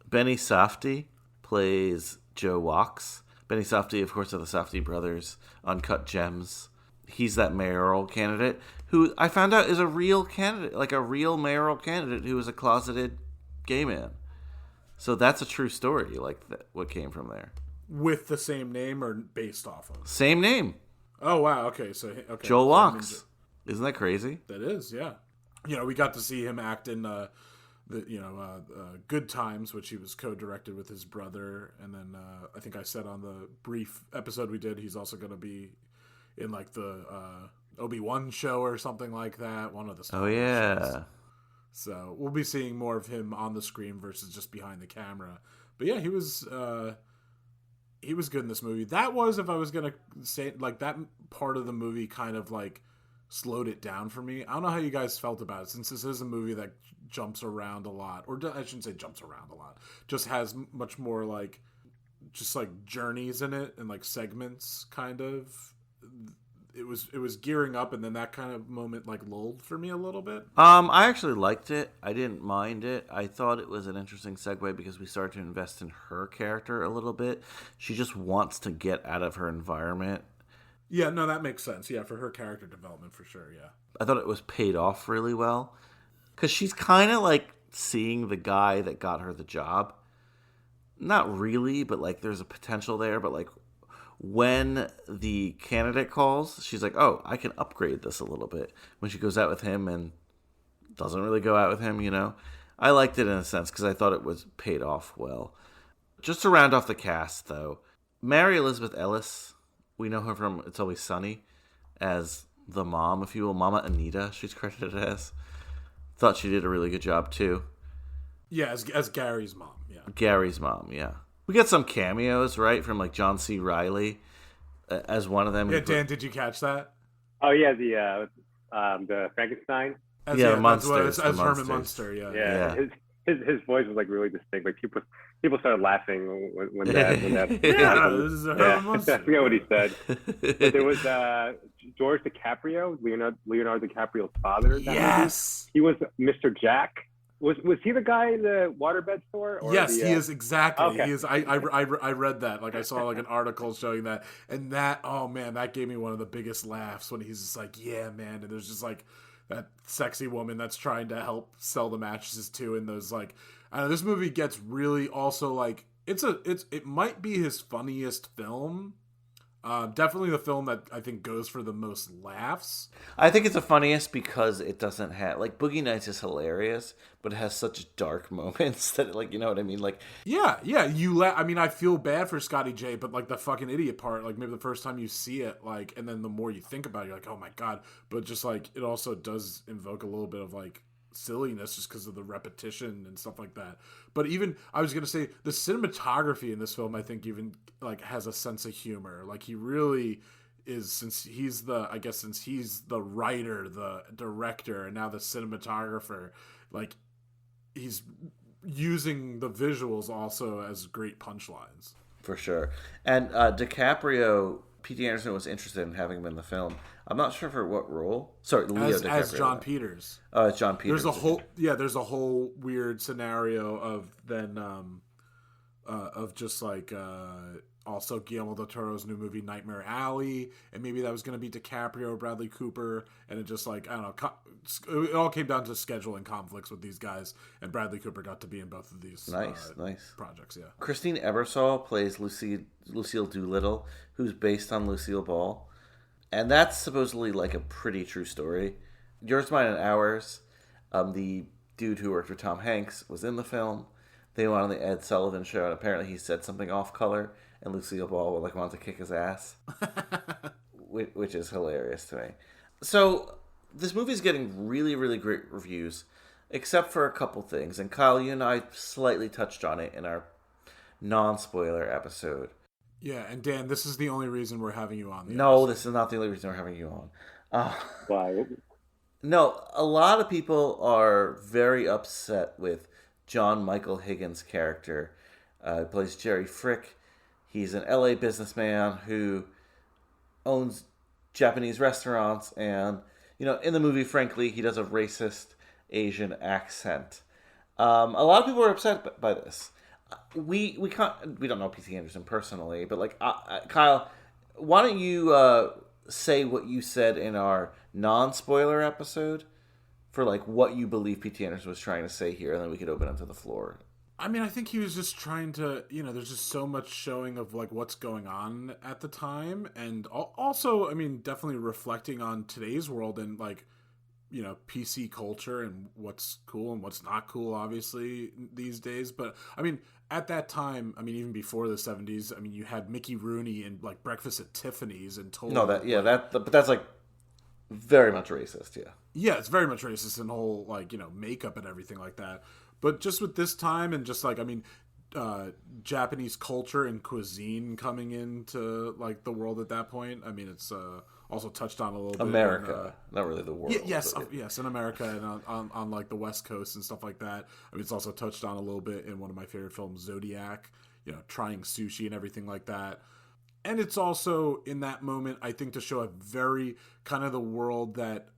Benny Safdie plays Joe Walks. Benny Safdie, of course, of the Safdie brothers, Uncut Gems. He's that mayoral candidate who I found out is a real candidate, like a real mayoral candidate who was a closeted gay man. So that's a true story, like what came from there. With the same name or based off of? Same name. Oh, wow. Okay. Joe Walks. Isn't that crazy? That is, yeah. We got to see him act in Good Times, which he was co-directed with his brother. And then I think I said on the brief episode we did, he's also going to be in like the Obi-Wan show or something like that. One of the Star Wars shows. So we'll be seeing more of him on the screen versus just behind the camera. But yeah, he was good in this movie. That was, if I was going to say, like, that part of the movie kind of like slowed it down for me. I don't know how you guys felt about it, since this is a movie that jumps around a lot, or I shouldn't say jumps around a lot, just has much more like just like journeys in it and like segments kind of. It was gearing up, and then that kind of moment like lulled for me a little bit. I actually liked it. I didn't mind it. I thought it was an interesting segue because we started to invest in her character a little bit. She just wants to get out of her environment. Yeah, no, that makes sense. Yeah, for her character development, for sure, yeah. I thought it was paid off really well. Because she's kind of like seeing the guy that got her the job. Not really, but like there's a potential there. But like when the candidate calls, she's like, oh, I can upgrade this a little bit. When she goes out with him and doesn't really go out with him, I liked it in a sense because I thought it was paid off well. Just to round off the cast, though, Mary Elizabeth Ellis, we know her from It's Always Sunny as the mom, if you will, Mama Anita, she's credited as. Thought she did a really good job, too. Yeah, as Gary's mom, yeah. Gary's mom, yeah. We get some cameos, right, from like John C. Reilly as one of them. Yeah, Dan, did you catch that? Oh yeah, the Frankenstein. As Munsters, as Herman Munster, yeah. Yeah. His voice was like really distinct. Like people started laughing when that. Yeah, this is Herman Munster. I forget what he said. But there was George DiCaprio, Leonardo DiCaprio's father. Yes, he was Mr. Jack. Was he the guy in the waterbed store? Or yes, he is exactly. Okay. He is. I read that. Like I saw like an article showing that, and that, oh man, that gave me one of the biggest laughs when he's just like, yeah, man, and there's just like that sexy woman that's trying to help sell the mattresses too, and those like, I don't know, this movie gets really also like it might be his funniest film. Definitely the film that I think goes for the most laughs. I think it's the funniest because it doesn't have, like, Boogie Nights is hilarious, but it has such dark moments that, like, you know what I mean? Like, yeah, I mean, I feel bad for Scotty J, but like the fucking idiot part, like maybe the first time you see it, like, and then the more you think about it, you're like, oh my god. But just like, it also does invoke a little bit of like silliness just because of the repetition and stuff like that. But even, I was gonna say, the cinematography in this film, I think, even like has a sense of humor. Like he really is, since he's the writer, the director, and now the cinematographer, like he's using the visuals also as great punchlines. For sure. And DiCaprio, P.T. Anderson was interested in having him in the film. I'm not sure for what role. Sorry, Leo DiCaprio. As John Peters. Oh, it's John Peters. There's a whole weird scenario of then of just like also Guillermo del Toro's new movie Nightmare Alley, and maybe that was going to be DiCaprio, Bradley Cooper, and it just like, I don't know, it all came down to scheduling conflicts with these guys, and Bradley Cooper got to be in both of these nice projects. Yeah. Christine Ebersole plays Lucille Doolittle, who's based on Lucille Ball, and that's supposedly like a pretty true story. Yours, Mine, and Ours, the dude who worked for Tom Hanks was in the film. They went on the Ed Sullivan show, and apparently he said something off color, and Lucille Ball would like want to kick his ass, which is hilarious to me. So this movie's getting really, really great reviews, except for a couple things. And Kyle, you and I slightly touched on it in our non-spoiler episode. Yeah, and Dan, this is the only reason we're having you on. This is not the only reason we're having you on. Why? No, a lot of people are very upset with John Michael Higgins' character. He plays Jerry Frick. He's an LA businessman who owns Japanese restaurants, and in the movie, frankly, he does a racist Asian accent. A lot of people are upset by this. We don't know P.T. Anderson personally, but like Kyle, why don't you say what you said in our non-spoiler episode for like what you believe P.T. Anderson was trying to say here, and then we could open up to the floor. I mean, I think he was just trying to, there's just so much showing of like what's going on at the time, and also, I mean, definitely reflecting on today's world and like, PC culture and what's cool and what's not cool, obviously these days. But I mean, at that time, I mean, even before the 70s, I mean, you had Mickey Rooney in like Breakfast at Tiffany's and told. No, but that's like very much racist. Yeah, it's very much racist and whole like makeup and everything like that. But just with this time and just like, I mean, Japanese culture and cuisine coming into like the world at that point. I mean, it's also touched on a little bit. America, not really the world. Yes, in America and on like the West Coast and stuff like that. I mean, it's also touched on a little bit in one of my favorite films, Zodiac. Trying sushi and everything like that. And it's also in that moment, I think, to show a very kind of the world that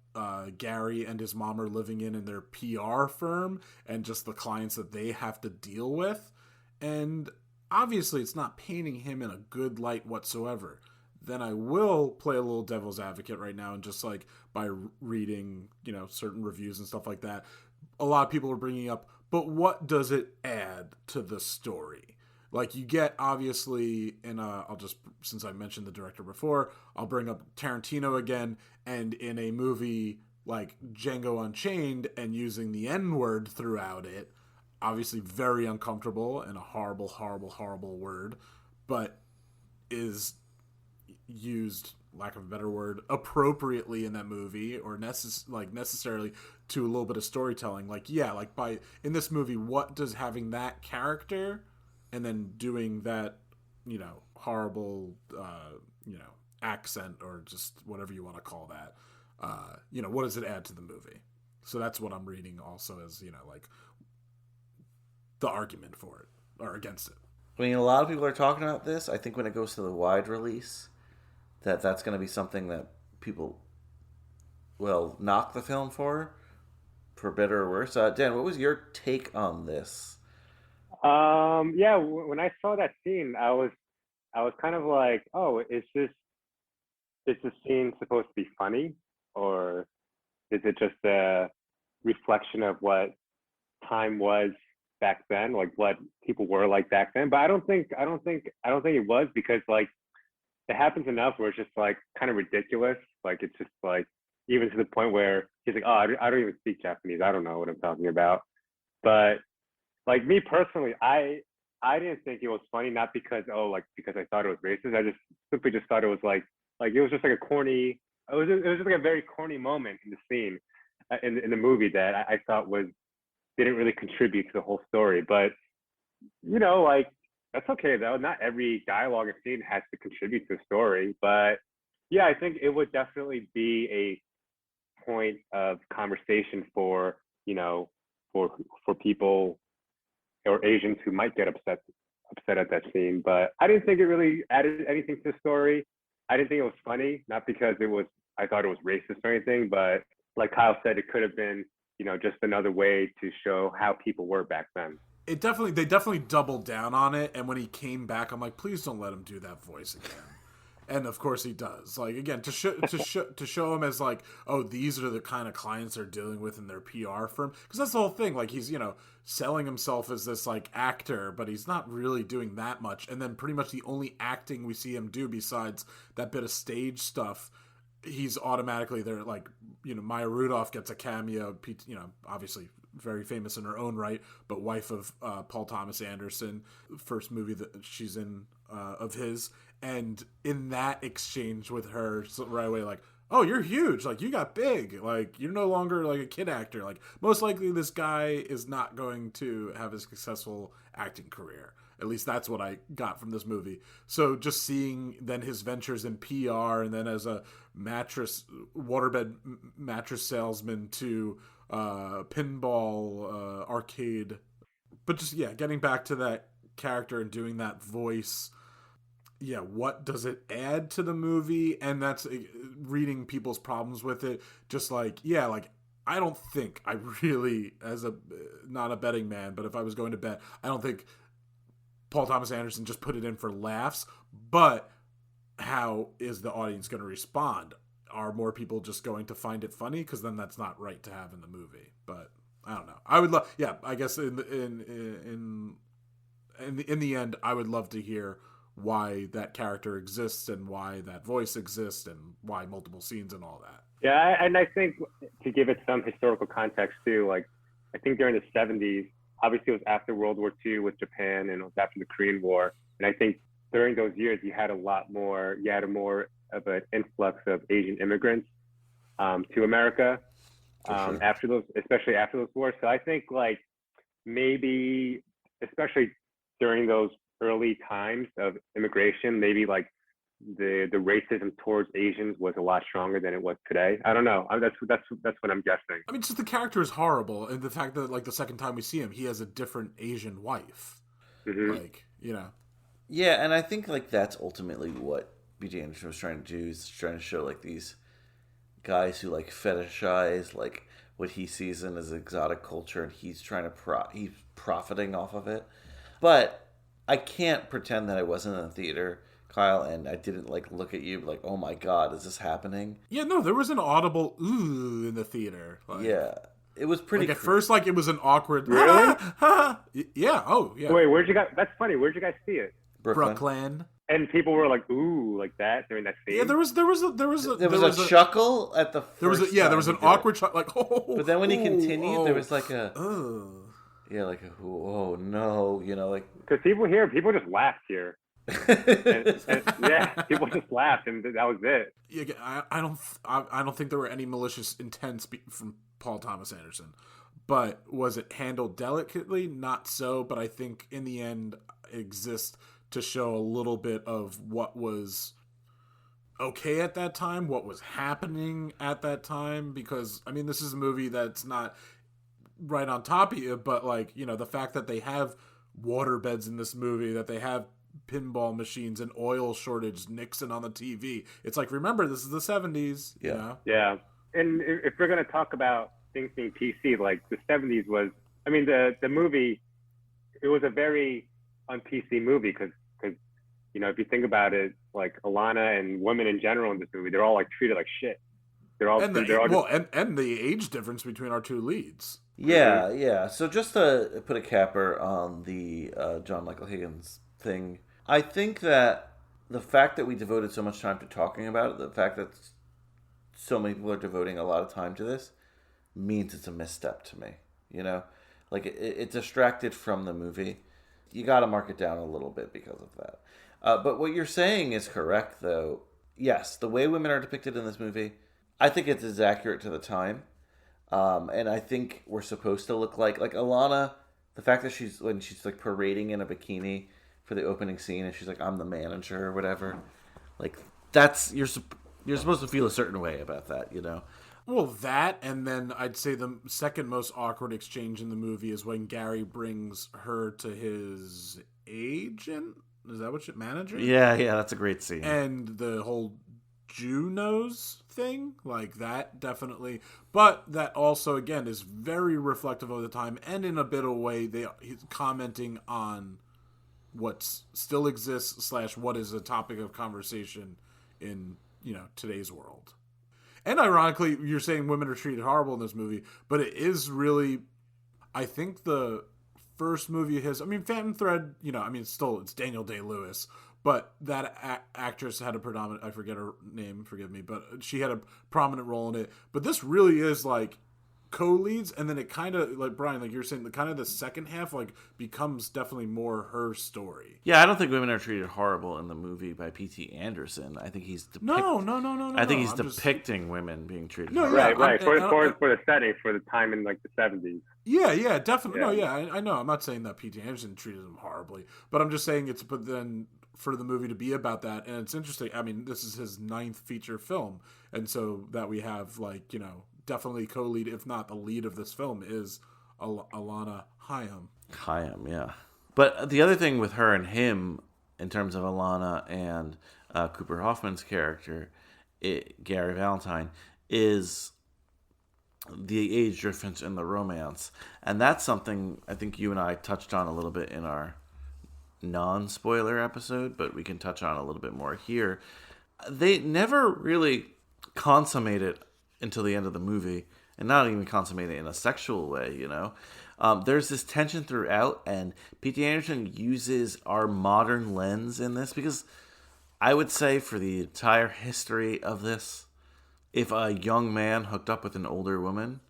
Gary and his mom are living in their PR firm and just the clients that they have to deal with. And obviously it's not painting him in a good light whatsoever. Then I will play a little devil's advocate right now and just like by reading, certain reviews and stuff like that. A lot of people are bringing up, but what does it add to the story? Like you get obviously I'll just, since I mentioned the director before, I'll bring up Tarantino again, and in a movie like Django Unchained and using the N-word throughout it, obviously very uncomfortable and a horrible, horrible, horrible word, but is used, lack of a better word, appropriately in that movie or necessarily to a little bit of storytelling. Like, yeah, like in this movie, what does having that character and then doing that, horrible, accent or just whatever you want to call that, what does it add to the movie? So that's what I'm reading also as, like the argument for it or against it. I mean, a lot of people are talking about this. I think when it goes to the wide release, that's going to be something that people will knock the film for better or worse. Dan, what was your take on this? Yeah, when I saw that scene, I was kind of like, oh, is this scene supposed to be funny, or is it just a reflection of what time was back then, like what people were like back then? But I don't think it was, because like it happens enough where it's just like kind of ridiculous. Like it's just like, even to the point where he's like, oh, I don't even speak Japanese, I don't know what I'm talking about. But like me personally, I didn't think it was funny, not because I thought it was racist. I just simply just thought it was like it was just like a corny. It was just like a very corny moment in the scene, in the movie that I thought didn't really contribute to the whole story. But like that's okay though. Not every dialogue and scene has to contribute to the story. But yeah, I think it would definitely be a point of conversation for for people or Asians who might get upset at that scene. But I didn't think it really added anything to the story. I didn't think it was funny, not because I thought it was racist or anything, but like Kyle said, it could have been, just another way to show how people were back then. They definitely doubled down on it, and when he came back, I'm like, please don't let him do that voice again. And of course he does. Like, again, to show him as like, oh, these are the kind of clients they're dealing with in their PR firm, because that's the whole thing. Like, he's selling himself as this like actor, but he's not really doing that much. And then pretty much the only acting we see him do besides that bit of stage stuff, he's automatically there. Like, Maya Rudolph gets a cameo. Obviously very famous in her own right, but wife of Paul Thomas Anderson, first movie that she's in of his. And in that exchange with her, so right away, like, oh, you're huge. Like, you got big. Like, you're no longer like a kid actor. Like, most likely this guy is not going to have a successful acting career. At least that's what I got from this movie. So just seeing then his ventures in PR, and then as a waterbed mattress salesman to pinball arcade. But just, yeah, getting back to that character and doing that voice, what does it add to the movie? And that's reading people's problems with it. Just like, I don't think I really, not a betting man, but if I was going to bet, I don't think Paul Thomas Anderson just put it in for laughs. But how is the audience going to respond? Are more people just going to find it funny? Because then that's not right to have in the movie. But I don't know. I would love, I guess in the end, I would love to hear why that character exists and why that voice exists and why multiple scenes and all that. Yeah, and I think to give it some historical context too, like I think during the 70s, obviously it was after World War II with Japan and it was after the Korean War. And I think during those years, you had more of an influx of Asian immigrants to America Sure. especially after those wars. So I think like maybe, especially during those early times of immigration, maybe like the racism towards Asians was a lot stronger than it was today. I don't know. That's what I'm guessing. I mean, just the character is horrible, and the fact that like the second time we see him, he has a different Asian wife. Mm-hmm. Like, Yeah, and I think like that's ultimately what B.J. Anderson was trying to do. He's trying to show like these guys who like fetishize like what he sees in as exotic culture, and he's trying to he's profiting off of it. But I can't pretend that I wasn't in the theater, Kyle, and I didn't like look at you like, oh my god, is this happening? Yeah, no, there was an audible ooh in the theater. Like, yeah, it was pretty. Like at first, like it was an awkward. Really? Yeah. Oh, yeah. Wait, where'd you guys? That's funny. Where'd you guys see it? Brooklyn. And people were like, "Ooh," like that during that scene. Yeah, there was a chuckle at the first. There was an awkward chuckle, like oh. But then when he continued, there was like a oh. Yeah, like a oh no, like because people just laughed here. and people just laughed, and that was it. Yeah, I don't think there were any malicious intents from Paul Thomas Anderson, but was it handled delicately? Not so, but I think in the end it exists to show a little bit of what was okay at that time, what was happening at that time, because I mean this is a movie that's not right on top of you, but like, the fact that they have water beds in this movie, that they have pinball machines and oil shortage, Nixon on the TV. It's like, remember, this is the 70s. Yeah. Yeah. And if we're going to talk about things being PC, like the 70s was, I mean, the movie, it was a very un-PC movie because, if you think about it, like Alana and women in general in this movie, they're all like treated like shit. And the age difference between our two leads. Yeah. So just to put a capper on the John Michael Higgins thing, I think that the fact that we devoted so much time to talking about it, the fact that so many people are devoting a lot of time to this, means it's a misstep to me. Like it distracted from the movie. You got to mark it down a little bit because of that. But what you're saying is correct, though. Yes, the way women are depicted in this movie, I think it's as accurate to the time. And I think we're supposed to look like Alana, the fact that she's like parading in a bikini for the opening scene and she's like, I'm the manager or whatever. Like that's, you're supposed to feel a certain way about that, Well, that, and then I'd say the second most awkward exchange in the movie is when Gary brings her to his agent. Is that what manager? Yeah, that's a great scene. And the whole Jew nose thing, like that, definitely. But that also, again, is very reflective of the time, and in a bit of a way, he's commenting on what still exists / what is a topic of conversation in today's world. And ironically, you're saying women are treated horrible in this movie, but it is really, I think, the first movie of his. I mean, Phantom Thread, it's Daniel Day-Lewis, but that actress had a predominant, I forget her name, forgive me, but she had a prominent role in it. But this really is like co-leads, and then it kind of, like Brian, like you're saying, the second half like becomes definitely more her story. Yeah, I don't think women are treated horrible in the movie by P.T. Anderson. I think he's No. I think he's depicting women being treated. No, horrible. Right. For the setting, for the time in like the 70s. Yeah, definitely. Yeah. No, yeah, I know. I'm not saying that P.T. Anderson treated him horribly, but I'm just saying but then for the movie to be about that, and it's interesting. I mean, this is his 9th feature film, and so that we have definitely co-lead, if not the lead of this film, is Alana Haim. Haim, yeah. But the other thing with her and him, in terms of Alana and Cooper Hoffman's character, Gary Valentine, is the age difference in the romance. And that's something I think you and I touched on a little bit in our non-spoiler episode, but we can touch on a little bit more here. They never really consummate it until the end of the movie, and not even consummate it in a sexual way, you know? There's this tension throughout, and P.T. Anderson uses our modern lens in this, because I would say for the entire history of this, if a young man hooked up with an older woman,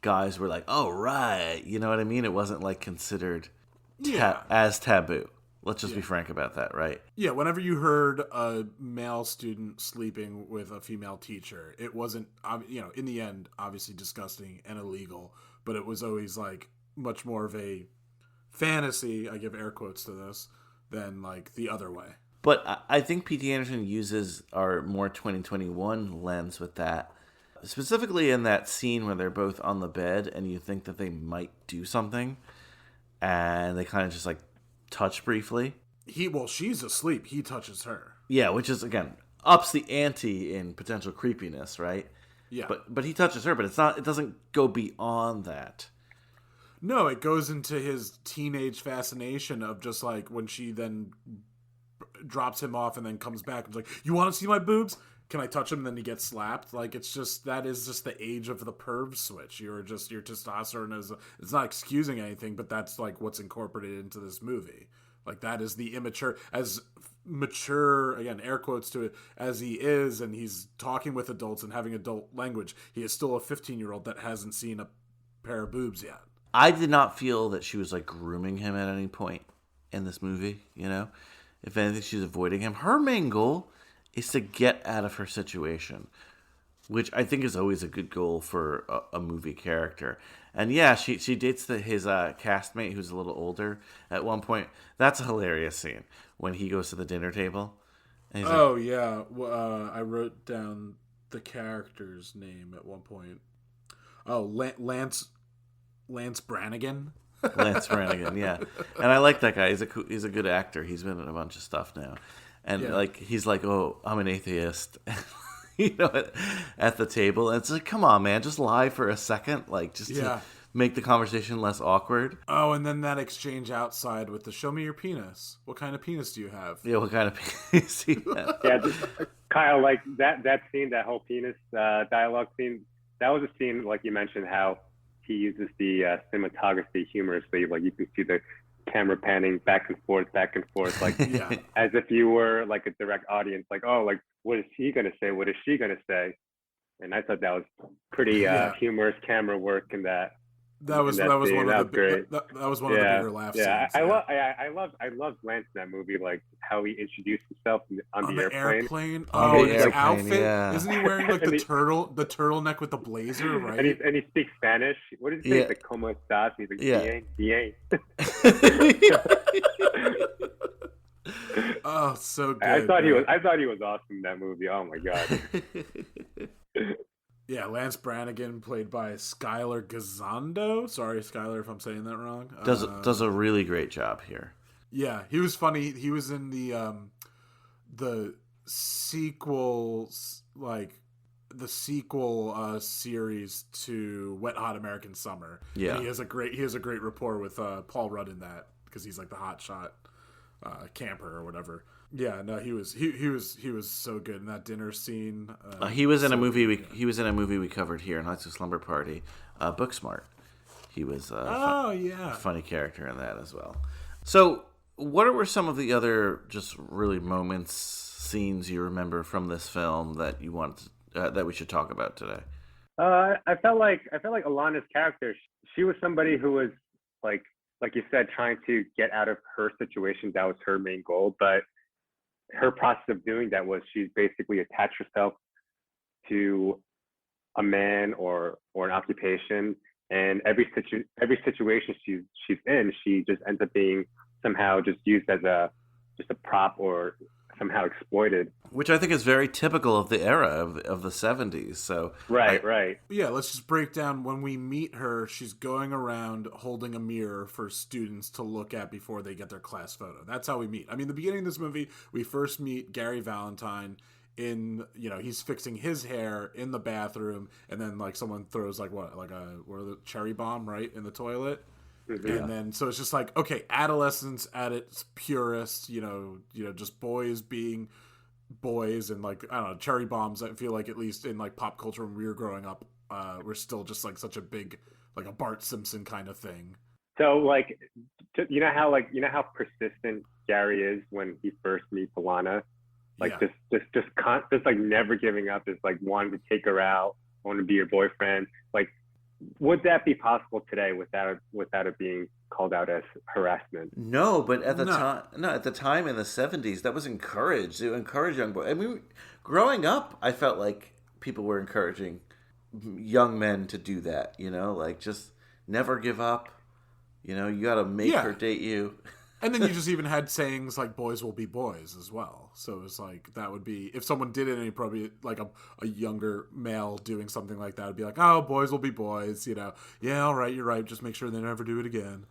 guys were like, oh, right. You know what I mean? It wasn't like considered as taboo. Let's just be frank about that, right? Yeah, whenever you heard a male student sleeping with a female teacher, it wasn't, in the end, obviously disgusting and illegal, but it was always like much more of a fantasy, I give air quotes to this, than like the other way. But I think P.T. Anderson uses our more 2021 lens with that. Specifically in that scene where they're both on the bed and you think that they might do something. And they kind of just like touch briefly. She's asleep. He touches her. Yeah, which is, again, ups the ante in potential creepiness, right? Yeah. But he touches her, but it doesn't go beyond that. No, it goes into his teenage fascination of just like when she then drops him off and then comes back and is like, you want to see my boobs? Can I touch him? And then he gets slapped. Like, it's just, that is just the age of the perv switch. Your testosterone is, it's not excusing anything, but that's like what's incorporated into this movie. Like, that is the immature, as mature, again, air quotes to it, as he is, and he's talking with adults and having adult language, he is still a 15-year-old that hasn't seen a pair of boobs yet. I did not feel that she was like grooming him at any point in this movie, you know? If anything, she's avoiding him. Her main goal is to get out of her situation, which I think is always a good goal for a movie character. And yeah, she dates his castmate who's a little older at one point. That's a hilarious scene when he goes to the dinner table. And he's like, yeah. I wrote down the character's name at one point. Oh, Lance Brannigan. Lance Brannigan, yeah. And I like that guy. He's a good actor. He's been in a bunch of stuff now. And like he's like, oh, I'm an atheist, you know, at the table. And it's like, come on, man, just lie for a second, like just to make the conversation less awkward. Oh, and then that exchange outside with the "Show me your penis. What kind of penis do you have?" Yeah, what kind of penis do you have? Yeah, Kyle, like that scene, that whole penis dialogue scene. That was a scene, like you mentioned, how he uses the cinematography humorously. Like you can see the camera panning back and forth, like as if you were like a direct audience, like, oh, like what is he gonna say? What is she gonna say? And I thought that was pretty humorous camera work in that. That was one of the bigger laugh scenes. I loved Lance in that movie, like how he introduced himself on the airplane. Oh, his outfit! Isn't he wearing like the turtleneck with the blazer, right? And he speaks Spanish. What did he say? Like "Cómo estás?" He's like "Bien." Oh, so good. I thought he was awesome in that movie. Oh my god. Yeah, Lance Brannigan, played by Skylar Gazondo. Sorry, Skylar, if I'm saying that wrong. Does a really great job here. Yeah, he was funny. He was in the sequels, like the sequel series to Wet Hot American Summer. Yeah, and he has a great rapport with Paul Rudd in that, because he's like the hotshot camper or whatever. Yeah, no, he was so good in that dinner scene. He was in a movie we covered here in High School Slumber Party, Booksmart. He was a funny character in that as well. So, what were some of the other just really moments, scenes you remember from this film that you want that we should talk about today? I felt like Alana's character, she was somebody who was like you said, trying to get out of her situation. That was her main goal, but her process of doing that was she's basically attached herself to a man or an occupation, and every situation she's in, she just ends up being somehow just used as a prop or somehow exploited. Which I think is very typical of the era of the 70s. So Right. Yeah, let's just break down. When we meet her, she's going around holding a mirror for students to look at before they get their class photo. That's how we meet. I mean, the beginning of this movie, we first meet Gary Valentine in, he's fixing his hair in the bathroom, and then like someone throws like a cherry bomb right in the toilet. And then, so it's just like, okay, adolescence at its purest, just boys being boys, and like, I don't know, cherry bombs. I feel like at least in like pop culture when we were growing up, we're still just like such a big, like a Bart Simpson kind of thing. So like, you know how persistent Gary is when he first meets Alana, like just like never giving up, just like wanting to take her out, want to be your boyfriend, like. Would that be possible today without it being called out as harassment? No, but at the time in the 70s, that was encouraged. It encouraged young boys. I mean, growing up, I felt like people were encouraging young men to do that. Like just never give up. You got to make her date you. And then you just even had sayings like "boys will be boys" as well. So it was like, that would be, if someone did it, and probably like a younger male doing something like that, would be like, "Oh, boys will be boys." Yeah, all right, you're right. Just make sure they never do it again.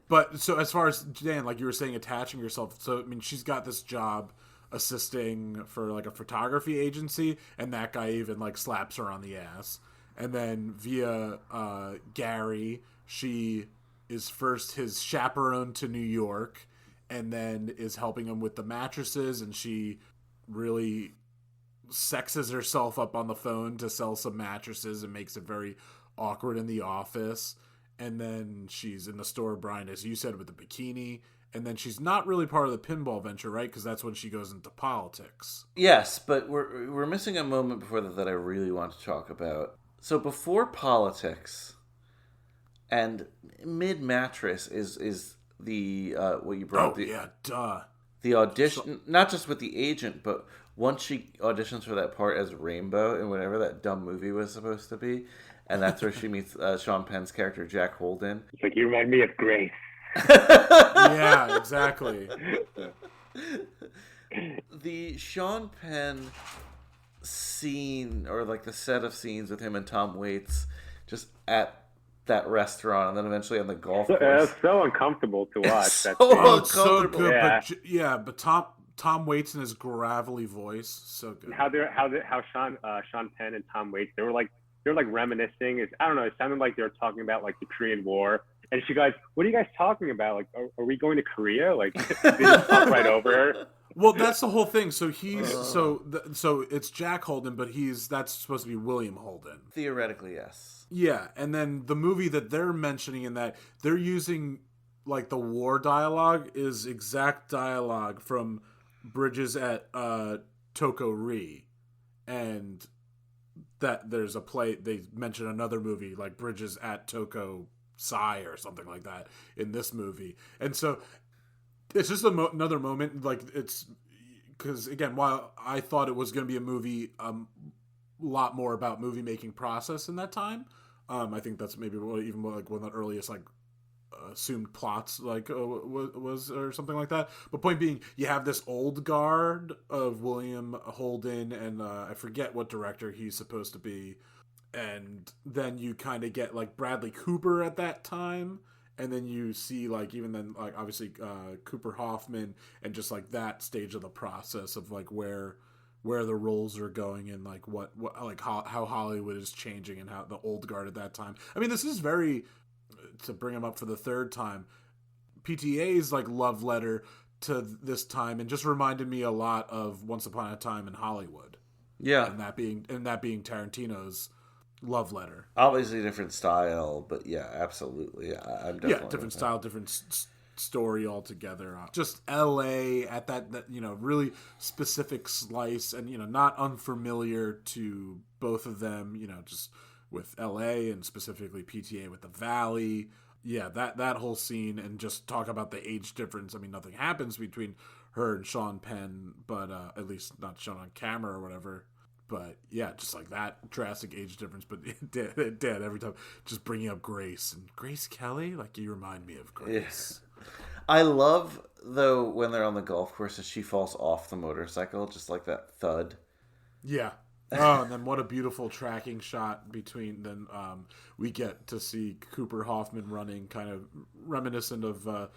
But so as far as Dan, like you were saying, attaching yourself. So I mean, she's got this job assisting for like a photography agency, and that guy even like slaps her on the ass. And then via Gary, she is first his chaperone to New York, and then is helping him with the mattresses, and she really sexes herself up on the phone to sell some mattresses and makes it very awkward in the office. And then she's in the store, Brian, as you said, with the bikini. And then she's not really part of the pinball venture, right? Because that's when she goes into politics. Yes, but we're missing a moment before that I really want to talk about. So before politics and mid-mattress is the what you brought. The audition, not just with the agent, but once she auditions for that part as Rainbow in whatever that dumb movie was supposed to be, and that's where she meets Sean Penn's character Jack Holden. It's like, you remind me of Grace. Yeah, exactly. The Sean Penn scene, or like the set of scenes with him and Tom Waits just at that restaurant, and then eventually on the golf course. It's so uncomfortable to watch. So It's so good, Yeah. but Tom Waits and his gravelly voice, so good. How Sean Penn and Tom Waits, they were like reminiscing. I don't know. It sounded like they were talking about like the Korean War. And she goes, "What are you guys talking about? Like, are we going to Korea?" Like, they just talk right over her. Well, that's the whole thing. So he's so it's Jack Holden, but that's supposed to be William Holden. Theoretically, yes. Yeah, and then the movie that they're mentioning in that, they're using like the war dialogue is exact dialogue from Bridges at Toko-ri, and that there's a play. They mention another movie like Bridges at Toko-sai or something like that in this movie, and so it's just another moment. Like, it's because again, while I thought it was going to be a movie a lot more about movie making process in that time, I think that's maybe even like one of the earliest like assumed plots like was or something like that. But point being, you have this old guard of William Holden, and I forget what director he's supposed to be, and then you kind of get like Bradley Cooper at that time. And then you see, like, even then, like, obviously Cooper Hoffman, and just like that stage of the process of like where the roles are going, and like what like how Hollywood is changing, and how the old guard at that time. I mean, this is very, to bring him up for the third time, PTA's like love letter to this time, and just reminded me a lot of Once Upon a Time in Hollywood. Yeah, and that being Tarantino's love letter. Obviously different style, but yeah, absolutely. I'm definitely different style, different story altogether. Just LA at that really specific slice, and not unfamiliar to both of them, just with LA and specifically PTA with the Valley. Yeah, that whole scene, and just talk about the age difference. I mean, nothing happens between her and Sean Penn, but at least not shown on camera or whatever. But yeah, just like that drastic age difference. But it did every time. Just bringing up Grace Kelly, like, you remind me of Grace. Yeah. I love, though, when they're on the golf course and she falls off the motorcycle, just like that thud. Yeah. Oh, and then what a beautiful tracking shot between. Then we get to see Cooper Hoffman running, kind of reminiscent of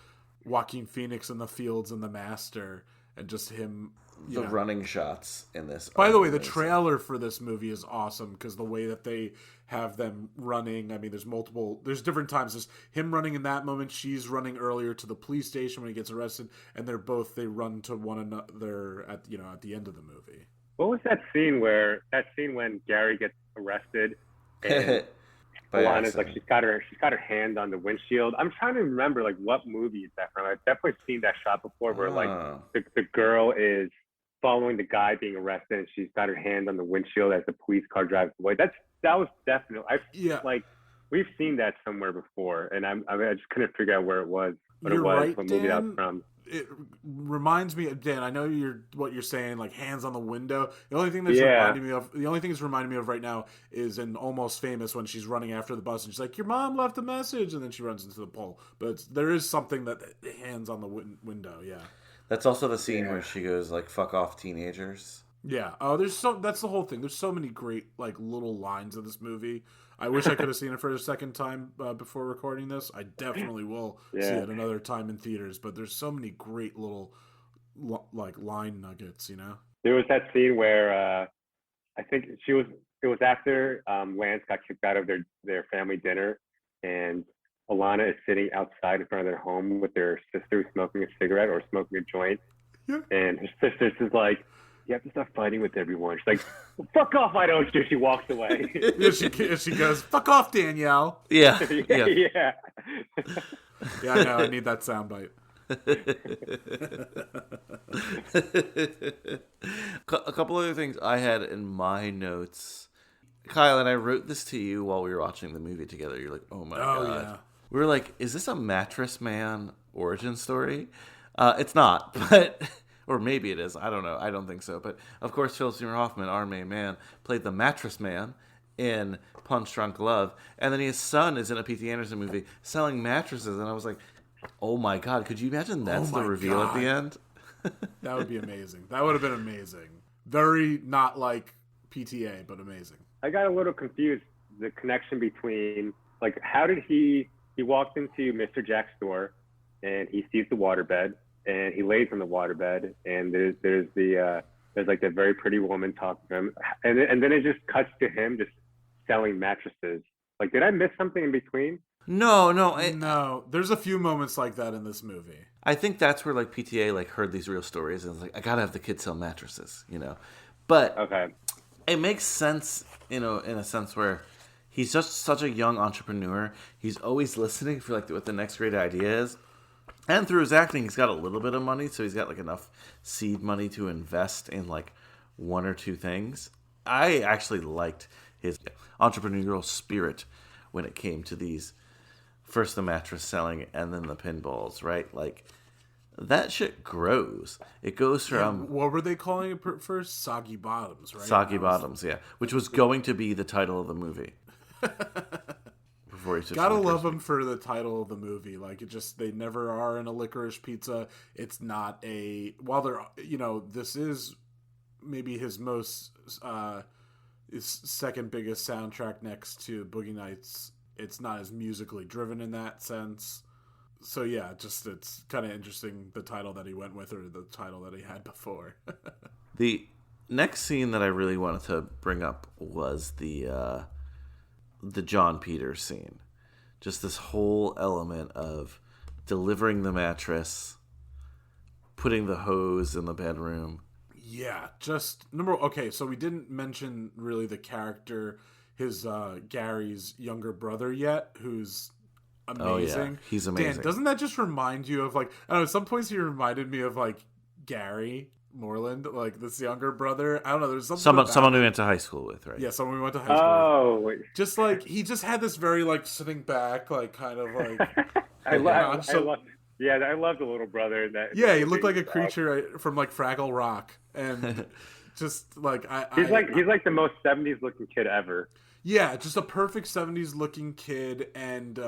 Joaquin Phoenix in The Fields and The Master, and just him. The running shots in this. By the way, the trailer for this movie is awesome because the way that they have them running. I mean, there's different times. There's him running in that moment. She's running earlier to the police station when he gets arrested, and they run to one another at the end of the movie. What was that scene when Gary gets arrested and Alana's like she's got her hand on the windshield? I'm trying to remember like what movie is that from. I've definitely seen that shot before where like the girl is following the guy being arrested and she's got her hand on the windshield as the police car drives away. That was definitely like we've seen that somewhere before, and I just couldn't figure out where it was. What movie that was from. It reminds me, Dan. I know what you're saying, like hands on the window. The only thing it's reminding me of right now is in Almost Famous when she's running after the bus and she's like, "Your mom left a message," and then she runs into the pole. But there is something that hands on the window. Yeah, that's also the scene where she goes like, "Fuck off, teenagers." Yeah. Oh, that's the whole thing. There's so many great like little lines of this movie. I wish I could have seen it for a second time before recording this. I definitely will see it another time in theaters. But there's so many great little like line nuggets, you know. There was that scene where I think it was after Lance got kicked out of their family dinner, and Alana is sitting outside in front of their home with their sister smoking a cigarette or smoking a joint, and her sister's just like, "You have to stop fighting with everyone." She's like, well, "Fuck off, I don't." She walks away. she goes, "Fuck off, Danielle." Yeah. Yeah. Yeah, I know. I need that soundbite. A couple other things I had in my notes. Kyle, and I wrote this to you while we were watching the movie together. You're like, "Oh my god." Yeah. We were like, "Is this a Mattress Man origin story?" It's not, but... Or maybe it is. I don't know. I don't think so. But, of course, Philip Seymour Hoffman, our main man, played the Mattress Man in Punch Drunk Love. And then his son is in a P.T. Anderson movie selling mattresses. And I was like, oh, my God. Could you imagine that's the reveal at the end? That would be amazing. That would have been amazing. Very not like PTA, but amazing. I got a little confused. The connection between, like, how did he walked into Mr. Jack's store and he sees the waterbed. And he lays on the waterbed, and there's like that very pretty woman talking to him, and then it just cuts to him just selling mattresses. Like, did I miss something in between? No. There's a few moments like that in this movie. I think that's where like PTA like heard these real stories and was like, I gotta have the kids sell mattresses, you know. But it makes sense, you know, in a sense where he's just such a young entrepreneur. He's always listening for like what the next great idea is. And through his acting, he's got a little bit of money, so he's got like enough seed money to invest in like one or two things. I actually liked his entrepreneurial spirit when it came to these, first the mattress selling and then the pinballs, right? Like, that shit grows. It goes from... what were they calling it first? Soggy Bottoms, right? Soggy Bottoms, yeah. Which was going to be the title of the movie. Gotta love them for the title of the movie. Like, they never are in a licorice pizza. It's not while they're, you know, this is maybe his his second biggest soundtrack next to Boogie Nights. It's not as musically driven in that sense. So yeah, it's kind of interesting the title that he went with or the title that he had before. The next scene that I really wanted to bring up was the John Peters scene. Just this whole element of delivering the mattress, putting the hose in the bedroom. Yeah, so we didn't mention really the character, his Gary's younger brother yet, who's amazing. Oh, yeah. He's amazing. Dan, doesn't that just remind you of like, I don't know, some points he reminded me of like Gary Moreland, like this younger brother. I don't know. There's someone we went to high school with, right? Yeah, someone we went to high school with. Just like he just had this very like sitting back, like kind of like. I love the little brother. He looked like a creature from like Fraggle Rock, and just like he's like the most 70s looking kid ever. Yeah, just a perfect 70s looking kid, and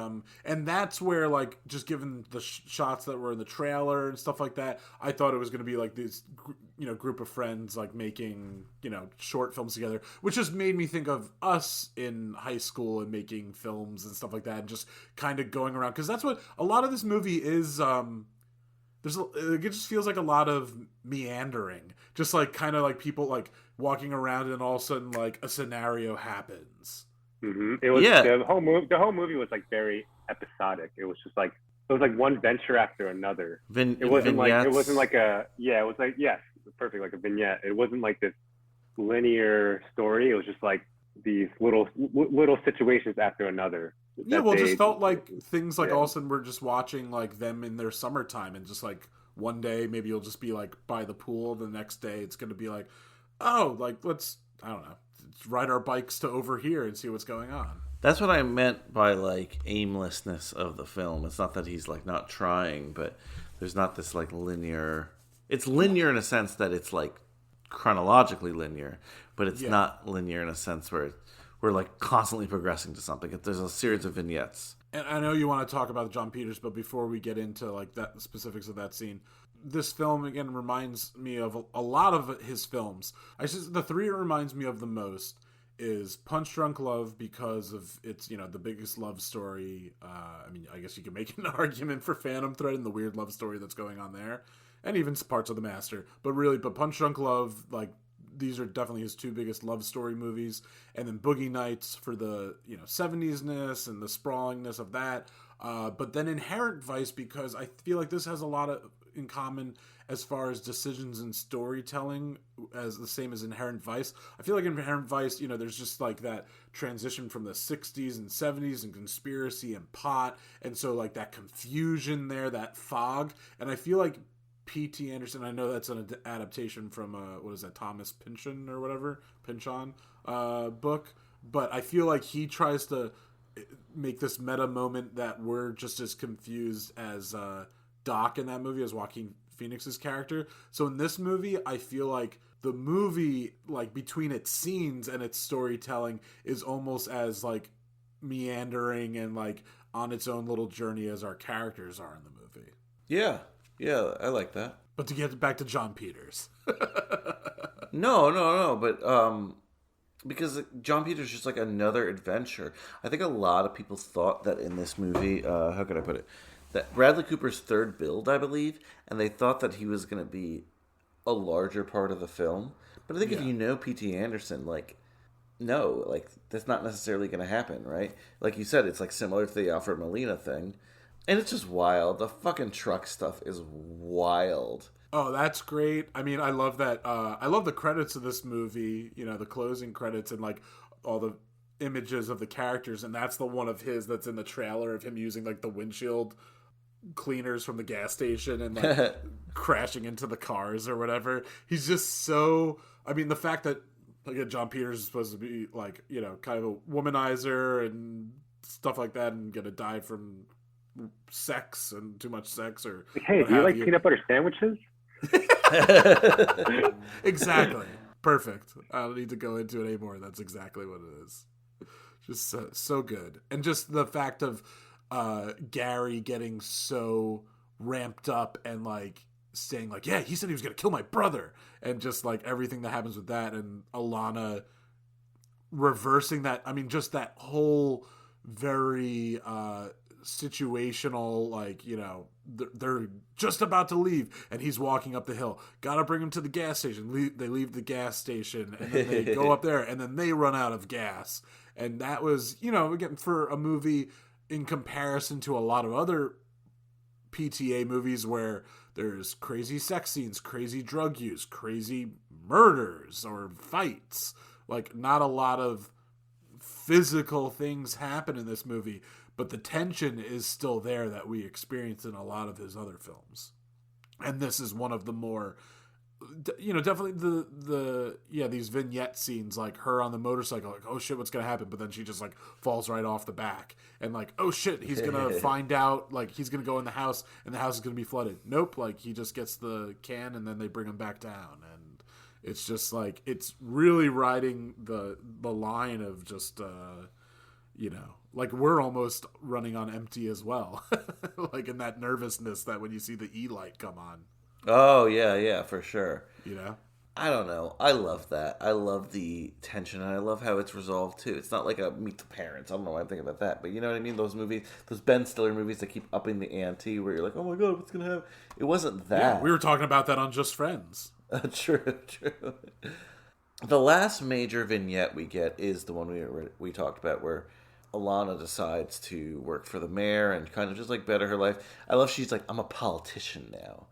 that's where, like, just given the shots that were in the trailer and stuff like that, I thought it was going to be like this group of friends like making short films together, which just made me think of us in high school and making films and stuff like that, and just kind of going around, because that's what a lot of this movie is. It just feels like a lot of meandering, just like kind of like people like walking around, and all of a sudden like a scenario happens. Mm-hmm. It was the whole movie. The whole movie was like very episodic. It was just like one venture after another. It wasn't like yes, perfect, like a vignette. It wasn't like this linear story. It was just like these little situations after another. Yeah, well, it just felt like things like all of a sudden we're just watching like them in their summertime, and just like one day maybe you'll just be like by the pool, the next day it's going to be like, oh, like let's ride our bikes to over here and see what's going on. That's what I meant by like aimlessness of the film. It's not that he's like not trying, but there's not this like linear. It's linear in a sense that it's like chronologically linear, but it's not linear in a sense where we're like constantly progressing to something. There's a series of vignettes. And I know you want to talk about John Peters, but before we get into like that specifics of that scene, this film again reminds me of a lot of his films. The three it reminds me of the most is Punch Drunk Love, because of its the biggest love story. I mean, I guess you could make an argument for Phantom Thread and the weird love story that's going on there, and even parts of The Master. But Punch Drunk Love, like, these are definitely his two biggest love story movies. And then Boogie Nights for the 70s-ness and the sprawlingness of that. But then Inherent Vice, because I feel like this has a lot in common as far as decisions and storytelling, as the same as Inherent Vice. I feel like in Inherent Vice, there's just like that transition from the 60s and 70s and conspiracy and pot. And so like that confusion there, that fog. And I feel like P.T. Anderson, I know that's an adaptation from Thomas Pynchon or whatever, Pynchon book, but I feel like he tries to make this meta moment that we're just as confused as Doc in that movie, as Joaquin Phoenix's character. So in this movie, I feel like the movie, like between its scenes and its storytelling, is almost as like meandering and like on its own little journey as our characters are in the movie. Yeah, I like that. But to get back to John Peters. No, but because John Peters is just like another adventure. I think a lot of people thought that in this movie, how could I put it? That Bradley Cooper's third build, I believe, and they thought that he was going to be a larger part of the film. But I think if you know P.T. Anderson, like, no, like, that's not necessarily going to happen, right? Like you said, it's like similar to the Alfred Molina thing. And it's just wild. The fucking truck stuff is wild. Oh, that's great. I mean, I love that. I love the credits of this movie, the closing credits and like all the images of the characters. And that's the one of his that's in the trailer of him using like the windshield cleaners from the gas station and like crashing into the cars or whatever. He's just so, I mean, the fact that like John Peters is supposed to be like, kind of a womanizer and stuff like that and gonna die from sex and too much sex or hey, do you like peanut butter sandwiches? Exactly. Perfect. I don't need to go into it anymore. That's exactly what it is. Just so good. And just the fact of Gary getting so ramped up and like saying like, yeah, he said he was gonna kill my brother, and just like everything that happens with that, and Alana reversing that. I mean, just that whole very situational, like, they're just about to leave and he's walking up the hill, gotta bring him to the gas station. They leave the gas station and then they go up there and then they run out of gas. And that was, again, for a movie in comparison to a lot of other PTA movies where there's crazy sex scenes, crazy drug use, crazy murders or fights, like not a lot of physical things happen in this movie, but the tension is still there that we experience in a lot of his other films. And this is one of the more, definitely these vignette scenes, like her on the motorcycle, like, oh shit, what's going to happen? But then she just like falls right off the back and like, oh shit, he's going to find out, like he's going to go in the house and the house is going to be flooded. Nope. Like he just gets the can and then they bring him back down. And It's just like it's really riding the line of just like we're almost running on empty as well, like in that nervousness that when you see the E light come on. Oh yeah, for sure. You know. I don't know. I love that. I love the tension, and I love how it's resolved too. It's not like a Meet the Parents. I don't know why I'm thinking about that, but you know what I mean. Those movies, those Ben Stiller movies that keep upping the ante, where you're like, oh my god, what's gonna happen? It wasn't that. Yeah, we were talking about that on Just Friends. True. The last major vignette we get is the one we talked about, where Alana decides to work for the mayor and kind of just like better her life. I love she's like, I'm a politician now.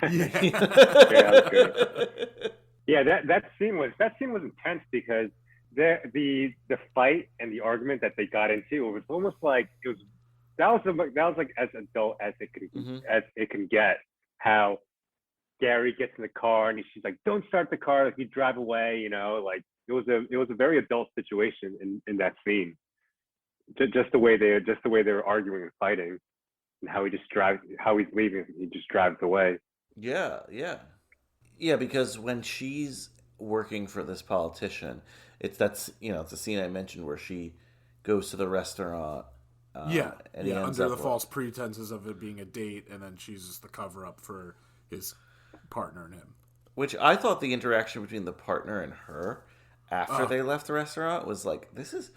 Yeah, that's good. Yeah, that scene was intense because the fight and the argument that they got into, it was almost like that was like as adult as it can get. How Gary gets in the car and she's like, "Don't start the car, like you drive away," like it was a very adult situation in that scene. Just the way they were arguing and fighting, and how he's leaving, he just drives away. Yeah, because when she's working for this politician, it's a scene I mentioned where she goes to the restaurant. And under the false pretenses of it being a date, and then she's just the cover up for his partner and him. Which I thought the interaction between the partner and her after they left the restaurant was like, this is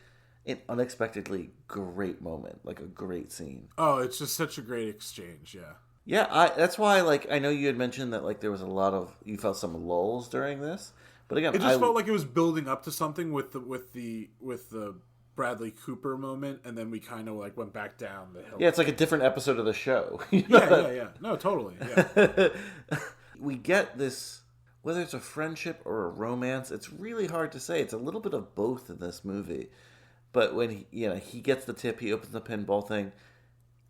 an unexpectedly great moment, like a great scene. Oh, it's just such a great exchange, yeah. Yeah, that's why, like, I know you had mentioned that, like, there was you felt some lulls during this, but again, it just felt like it was building up to something with the Bradley Cooper moment, and then we kind of like went back down the hill. Yeah, it's like a different episode of the show. Yeah. No, totally. Yeah. We get this, whether it's a friendship or a romance, it's really hard to say. It's a little bit of both in this movie, but when he gets the tip, he opens the pinball thing.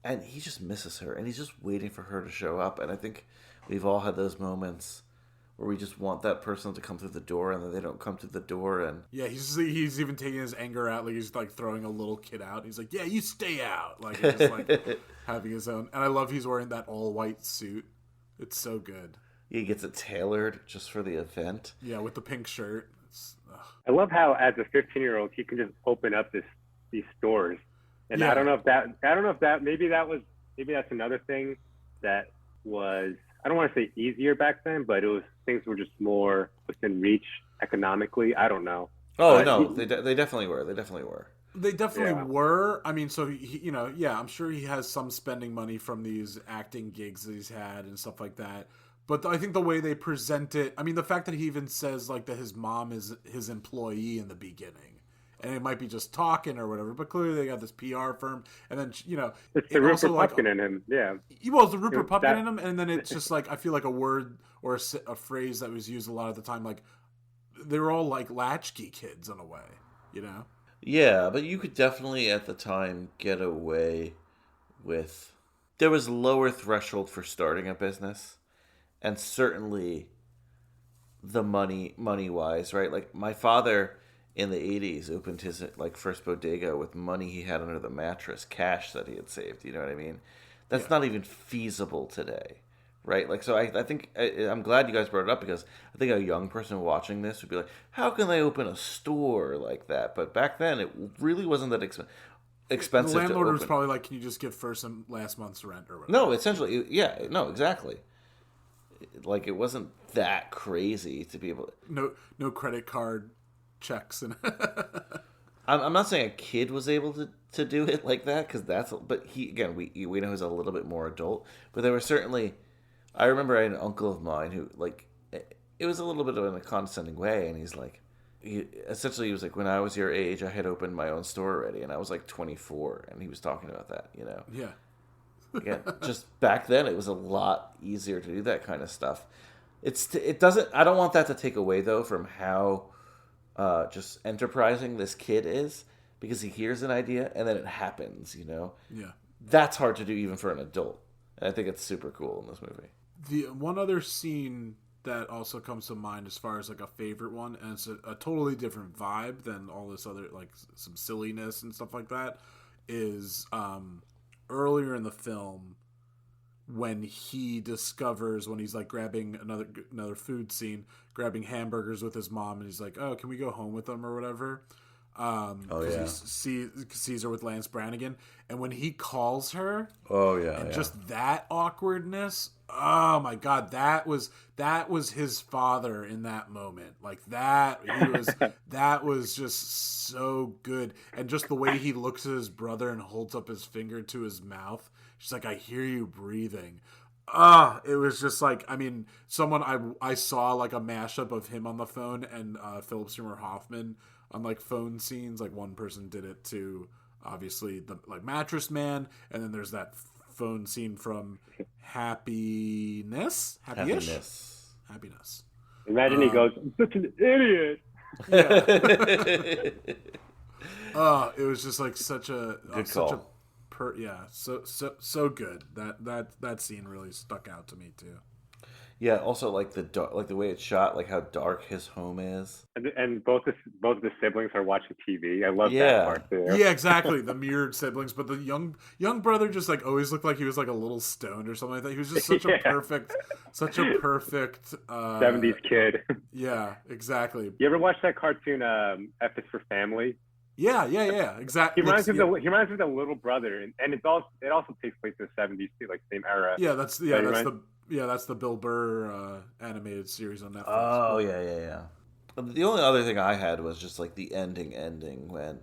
And he just misses her, and he's just waiting for her to show up. And I think we've all had those moments where we just want that person to come through the door, and then they don't come through the door. And yeah, he's even taking his anger out, like he's like throwing a little kid out. He's like, "Yeah, you stay out," like he's just like having his own. And I love he's wearing that all white suit. It's so good. He gets it tailored just for the event. Yeah, with the pink shirt. I love how as a 15-year-old he can just open up these stores. And I don't know if that maybe that's another thing that was, I don't want to say easier back then, but things were just more within reach economically. I don't know. Oh, no, they definitely were. They definitely were. I mean, so he, I'm sure he has some spending money from these acting gigs that he's had and stuff like that. But I think the way they present it, I mean, the fact that he even says like that his mom is his employee in the beginning. And it might be just talking or whatever, but clearly they got this PR firm, and then it's the Rupert Pupkin in him, yeah. Well, it's the Rupert Pupkin in him, and then it's just like I feel like a word or a phrase that was used a lot of the time, like they were all like latchkey kids in a way, Yeah, but you could definitely at the time get away with. There was lower threshold for starting a business, and certainly the money wise, right? Like my father. In the 80s, opened his first bodega with money he had under the mattress, cash that he had saved. You know what I mean? That's not even feasible today, right? Like, so I think I'm glad you guys brought it up because I think a young person watching this would be like, how can they open a store like that? But back then, it really wasn't that expensive. The landlord to open. Was probably like, can you just give first and last month's rent or whatever? No, essentially, yeah, no, exactly. Like, it wasn't that crazy to be able to... No credit card checks and I'm not saying a kid was able to do it like that because but he again we know he's a little bit more adult, but there were certainly I remember I had an uncle of mine who like it was a little bit of in a condescending way, and he's like he was like, when I was your age I had opened my own store already, and I was like 24, and he was talking about that, yeah again just back then it was a lot easier to do that kind of stuff. I don't want that to take away though from how just enterprising this kid is, because he hears an idea and then it happens, Yeah. That's hard to do even for an adult. And I think it's super cool in this movie. The one other scene that also comes to mind as far as like a favorite one, and it's a totally different vibe than all this other, like some silliness and stuff like that, is earlier in the film when he discovers, when he's like grabbing another food scene, grabbing hamburgers with his mom, and he's like, "Oh, can we go home with them or whatever?" He sees her with Lance Brannigan, and when he calls her, just that awkwardness. Oh my God, that was his father in that moment. Like that was just so good, and just the way he looks at his brother and holds up his finger to his mouth. She's like, "I hear you breathing." It was just like, I mean, I saw like a mashup of him on the phone and Philip Seymour Hoffman on like phone scenes. Like one person did it to obviously the like Mattress Man, and then there's that phone scene from Happiness. Imagine he goes, "I'm such an idiot." Yeah. It was just like such a good such call. so good. That scene really stuck out to me too. Yeah, also like the way it's shot, like how dark his home is. And both the siblings are watching TV. I love that part too. Yeah, exactly. The mirrored siblings, but the young brother just like always looked like he was like a little stoned or something like that. He was just such a perfect 70s kid. Yeah, exactly. You ever watch that cartoon F is for Family? Yeah, exactly. He reminds me of the little brother, and it also takes place in the 70s too, like same era. Yeah, that's the Bill Burr animated series on Netflix. Oh yeah. The only other thing I had was just like the ending when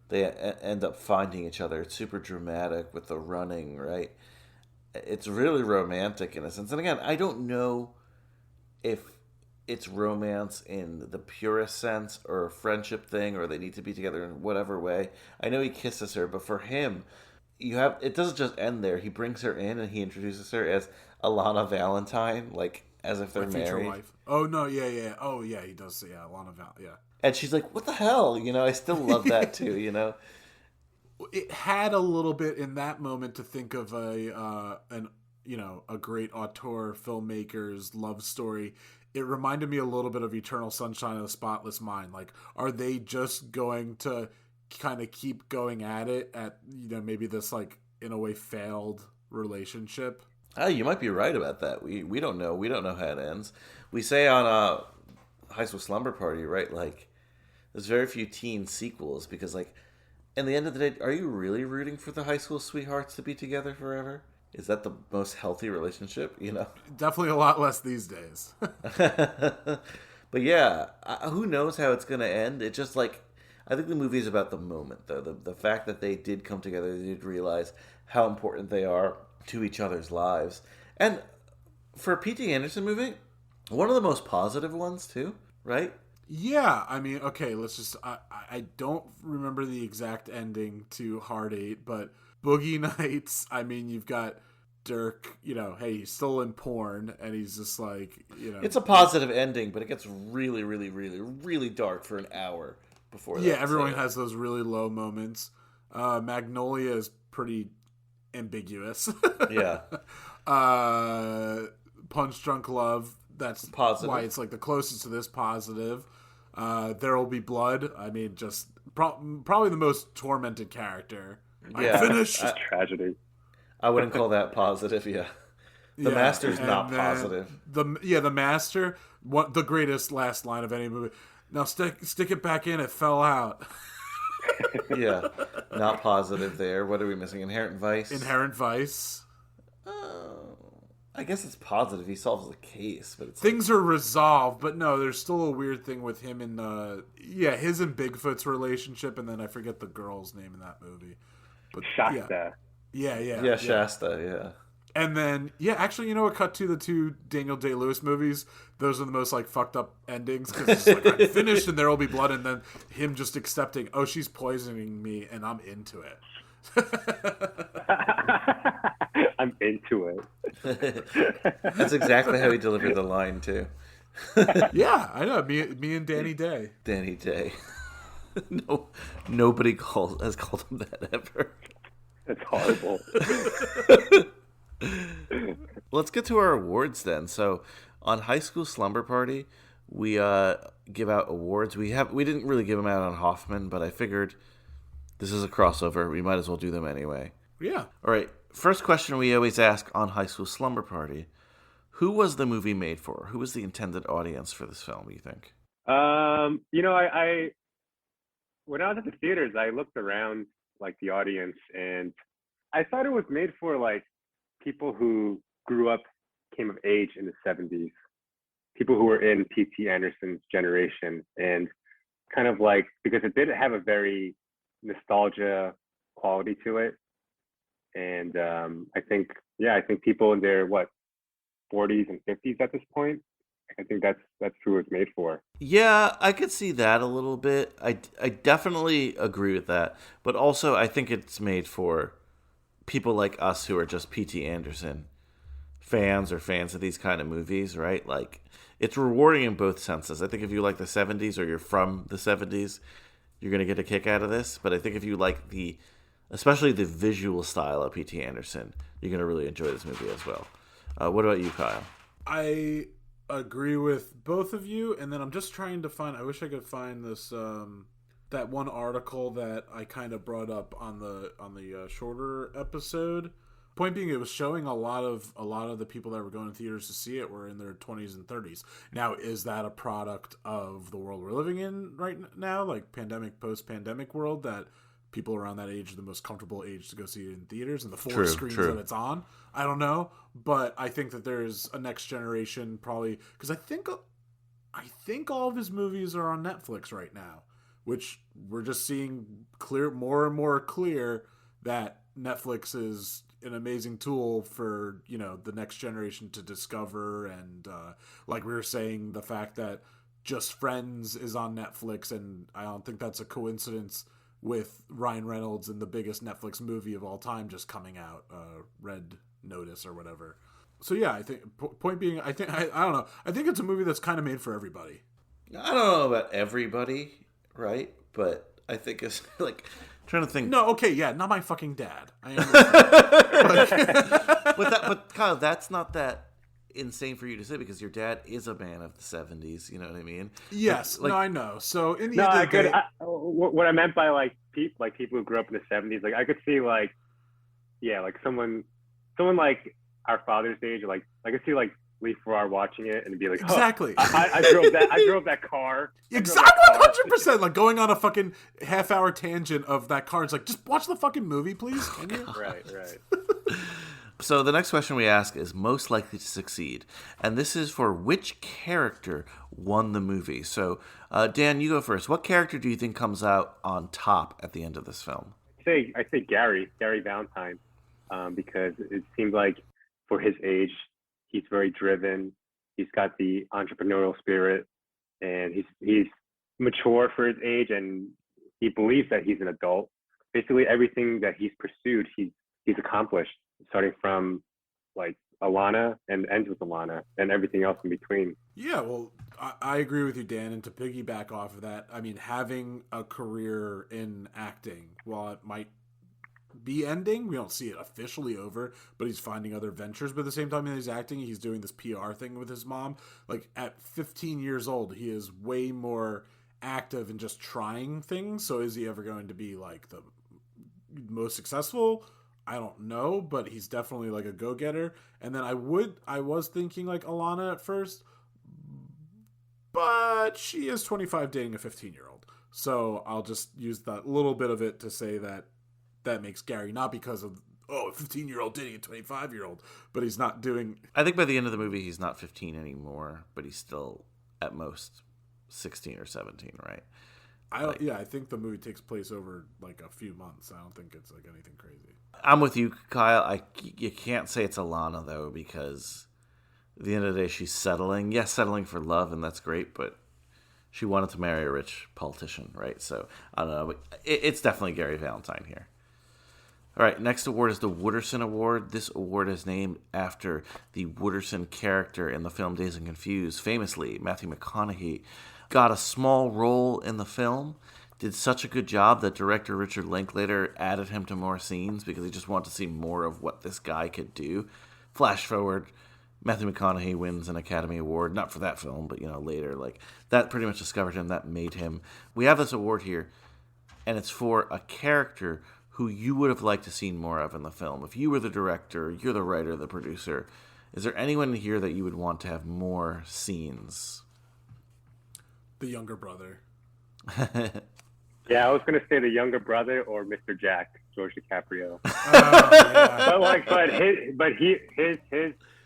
they end up finding each other. It's super dramatic with the running, right? It's really romantic in a sense. And again, I don't know if it's romance in the purest sense or a friendship thing, or they need to be together in whatever way. I know he kisses her, but for him, it doesn't just end there. He brings her in and he introduces her as Alana Valentine, like as if they're married. Wife. Oh no, yeah. Oh yeah, he does say Alana Valentine. And she's like, "What the hell?" I still love that too. It had a little bit in that moment to think of a great auteur filmmaker's love story. It reminded me a little bit of Eternal Sunshine of the Spotless Mind. Like, are they just going to kind of keep going at it at maybe this like in a way failed relationship? Oh, you might be right about that. We don't know. We don't know how it ends. We say on High School Slumber Party, right? Like, there's very few teen sequels because, like, in the end of the day, are you really rooting for the high school sweethearts to be together forever? Is that the most healthy relationship? Definitely a lot less these days. But yeah, who knows how it's going to end? It just like, I think the movie is about the moment, though. The fact that they did come together, they did realize how important they are to each other's lives. And for a P.T. Anderson movie, one of the most positive ones, too, right? Yeah, I mean, okay, let's just... I don't remember the exact ending to Hard 8, but Boogie Nights, I mean, you've got Dirk, hey, he's still in porn, and he's just like, It's a positive ending, but it gets really, really, really, really dark for an hour before that. Yeah, everyone has those really low moments. Magnolia is pretty ambiguous. Yeah. Punch Drunk Love, that's positive. Why it's like the closest to this positive. There Will Be Blood, I mean, just probably the most tormented character. Yeah. I'm finished. Tragedy. I wouldn't call that positive, yeah. The Master's not positive. The Master, the greatest last line of any movie. Now stick it back in, it fell out. Yeah, not positive there. What are we missing? Inherent Vice? Inherent Vice. I guess it's positive. He solves the case, but things are resolved. But no, there's still a weird thing with him and his and Bigfoot's relationship, and then I forget the girl's name in that movie. But Shasta. Yeah, Shasta. Yeah. And then, actually, cut to the two Daniel Day-Lewis movies. Those are the most, like, fucked up endings. Because it's like, I'm finished and There Will Be Blood. And then him just accepting, oh, she's poisoning me and I'm into it. I'm into it. That's exactly how he delivered the line, too. Yeah, I know. Me and Danny Day. Danny Day. No, nobody has called him that ever. That's horrible. Let's get to our awards then. So on High School Slumber Party, we give out awards. We didn't really give them out on Hoffman, but I figured this is a crossover. We might as well do them anyway. Yeah. All right. First question we always ask on High School Slumber Party: who was the movie made for? Who was the intended audience for this film? You think? I when I was at the theaters, I looked around like the audience, and I thought it was made for like people who grew up, came of age in the 70s, people who were in P.T. Anderson's generation, and kind of like, because it did have a very nostalgia quality to it. And I think people in their 40s and 50s at this point. I think that's who it's made for. Yeah, I could see that a little bit. I definitely agree with that. But also, I think it's made for people like us who are just P.T. Anderson fans or fans of these kind of movies, right? Like, it's rewarding in both senses. I think if you like the 70s or you're from the 70s, you're going to get a kick out of this. But I think if you like especially the visual style of P.T. Anderson, you're going to really enjoy this movie as well. What about you, Kyle? I agree with both of you, and then I'm just trying to find, I wish I could find this that one article that I kind of brought up on the shorter episode. Point being, it was showing a lot of the people that were going to theaters to see it were in their 20s and 30s. Now, is that a product of the world we're living in right now, like pandemic, post-pandemic world, that people around that age are the most comfortable age to go see it in theaters and the four screens that it's on? I don't know, but I think that there's a next generation probably, because I think all of his movies are on Netflix right now, which we're just seeing more and more clear that Netflix is an amazing tool for, the next generation to discover. And like we were saying, the fact that Just Friends is on Netflix, and I don't think that's a coincidence with Ryan Reynolds in the biggest Netflix movie of all time just coming out, Red Notice or whatever. So yeah, I think, point being, I don't know. I think it's a movie that's kind of made for everybody. I don't know about everybody, right? But I think it's like, trying to think. No, okay, yeah, not my fucking dad. I but Kyle, that's not that insane for you to say, because your dad is a man of the 70s. You know what I mean? Yes, like, no, I know. So in the no, end I of the could. day, What I meant by people who grew up in the 70s, like I could see like someone like our father's age, like I could see like Lee Farrar watching it and be like, exactly. I drove that car. Exactly, 100%. Like going on a fucking half-hour tangent of that car. It's like, just watch the fucking movie, please. Can you? Right. So the next question we ask is most likely to succeed. And this is for which character won the movie. So, Dan, you go first. What character do you think comes out on top at the end of this film? I say Gary Valentine, because it seems like for his age, he's very driven. He's got the entrepreneurial spirit, and he's mature for his age, and he believes that he's an adult. Basically, everything that he's pursued, he's accomplished, starting from like Alana and ends with Alana and everything else in between. Yeah, well, I agree with you, Dan. And to piggyback off of that, I mean, having a career in acting, while it might be ending, we don't see it officially over, but he's finding other ventures. But at the same time that he's acting, he's doing this PR thing with his mom. Like at 15 years old, he is way more active and just trying things. So is he ever going to be like the most successful? I don't know, but he's definitely like a go-getter. And then I was thinking like Alana at first, but she is 25 dating a 15-year-old. So I'll just use that little bit of it to say that makes Gary, not because of, a 15-year-old dating a 25-year-old, but he's not doing... I think by the end of the movie, he's not 15 anymore, but he's still at most 16 or 17, right? I think the movie takes place over like a few months. I don't think it's like anything crazy. I'm with you, Kyle. You can't say it's Alana, though, because at the end of the day, she's settling. Yes, settling for love, and that's great, but she wanted to marry a rich politician, right? So, I don't know. But it's definitely Gary Valentine here. All right, next award is the Wooderson Award. This award is named after the Wooderson character in the film Dazed and Confused. Famously, Matthew McConaughey got a small role in the film, did such a good job that director Richard Linklater added him to more scenes because he just wanted to see more of what this guy could do. Flash forward, Matthew McConaughey wins an Academy Award, not for that film, but later. Like that pretty much discovered him, that made him. We have this award here, and it's for a character who you would have liked to seen more of in the film. If you were the director, you're the writer, the producer, is there anyone here that you would want to have more scenes? The younger brother. Yeah, I was gonna say the younger brother or Mr. Jack, George DiCaprio. Yeah. but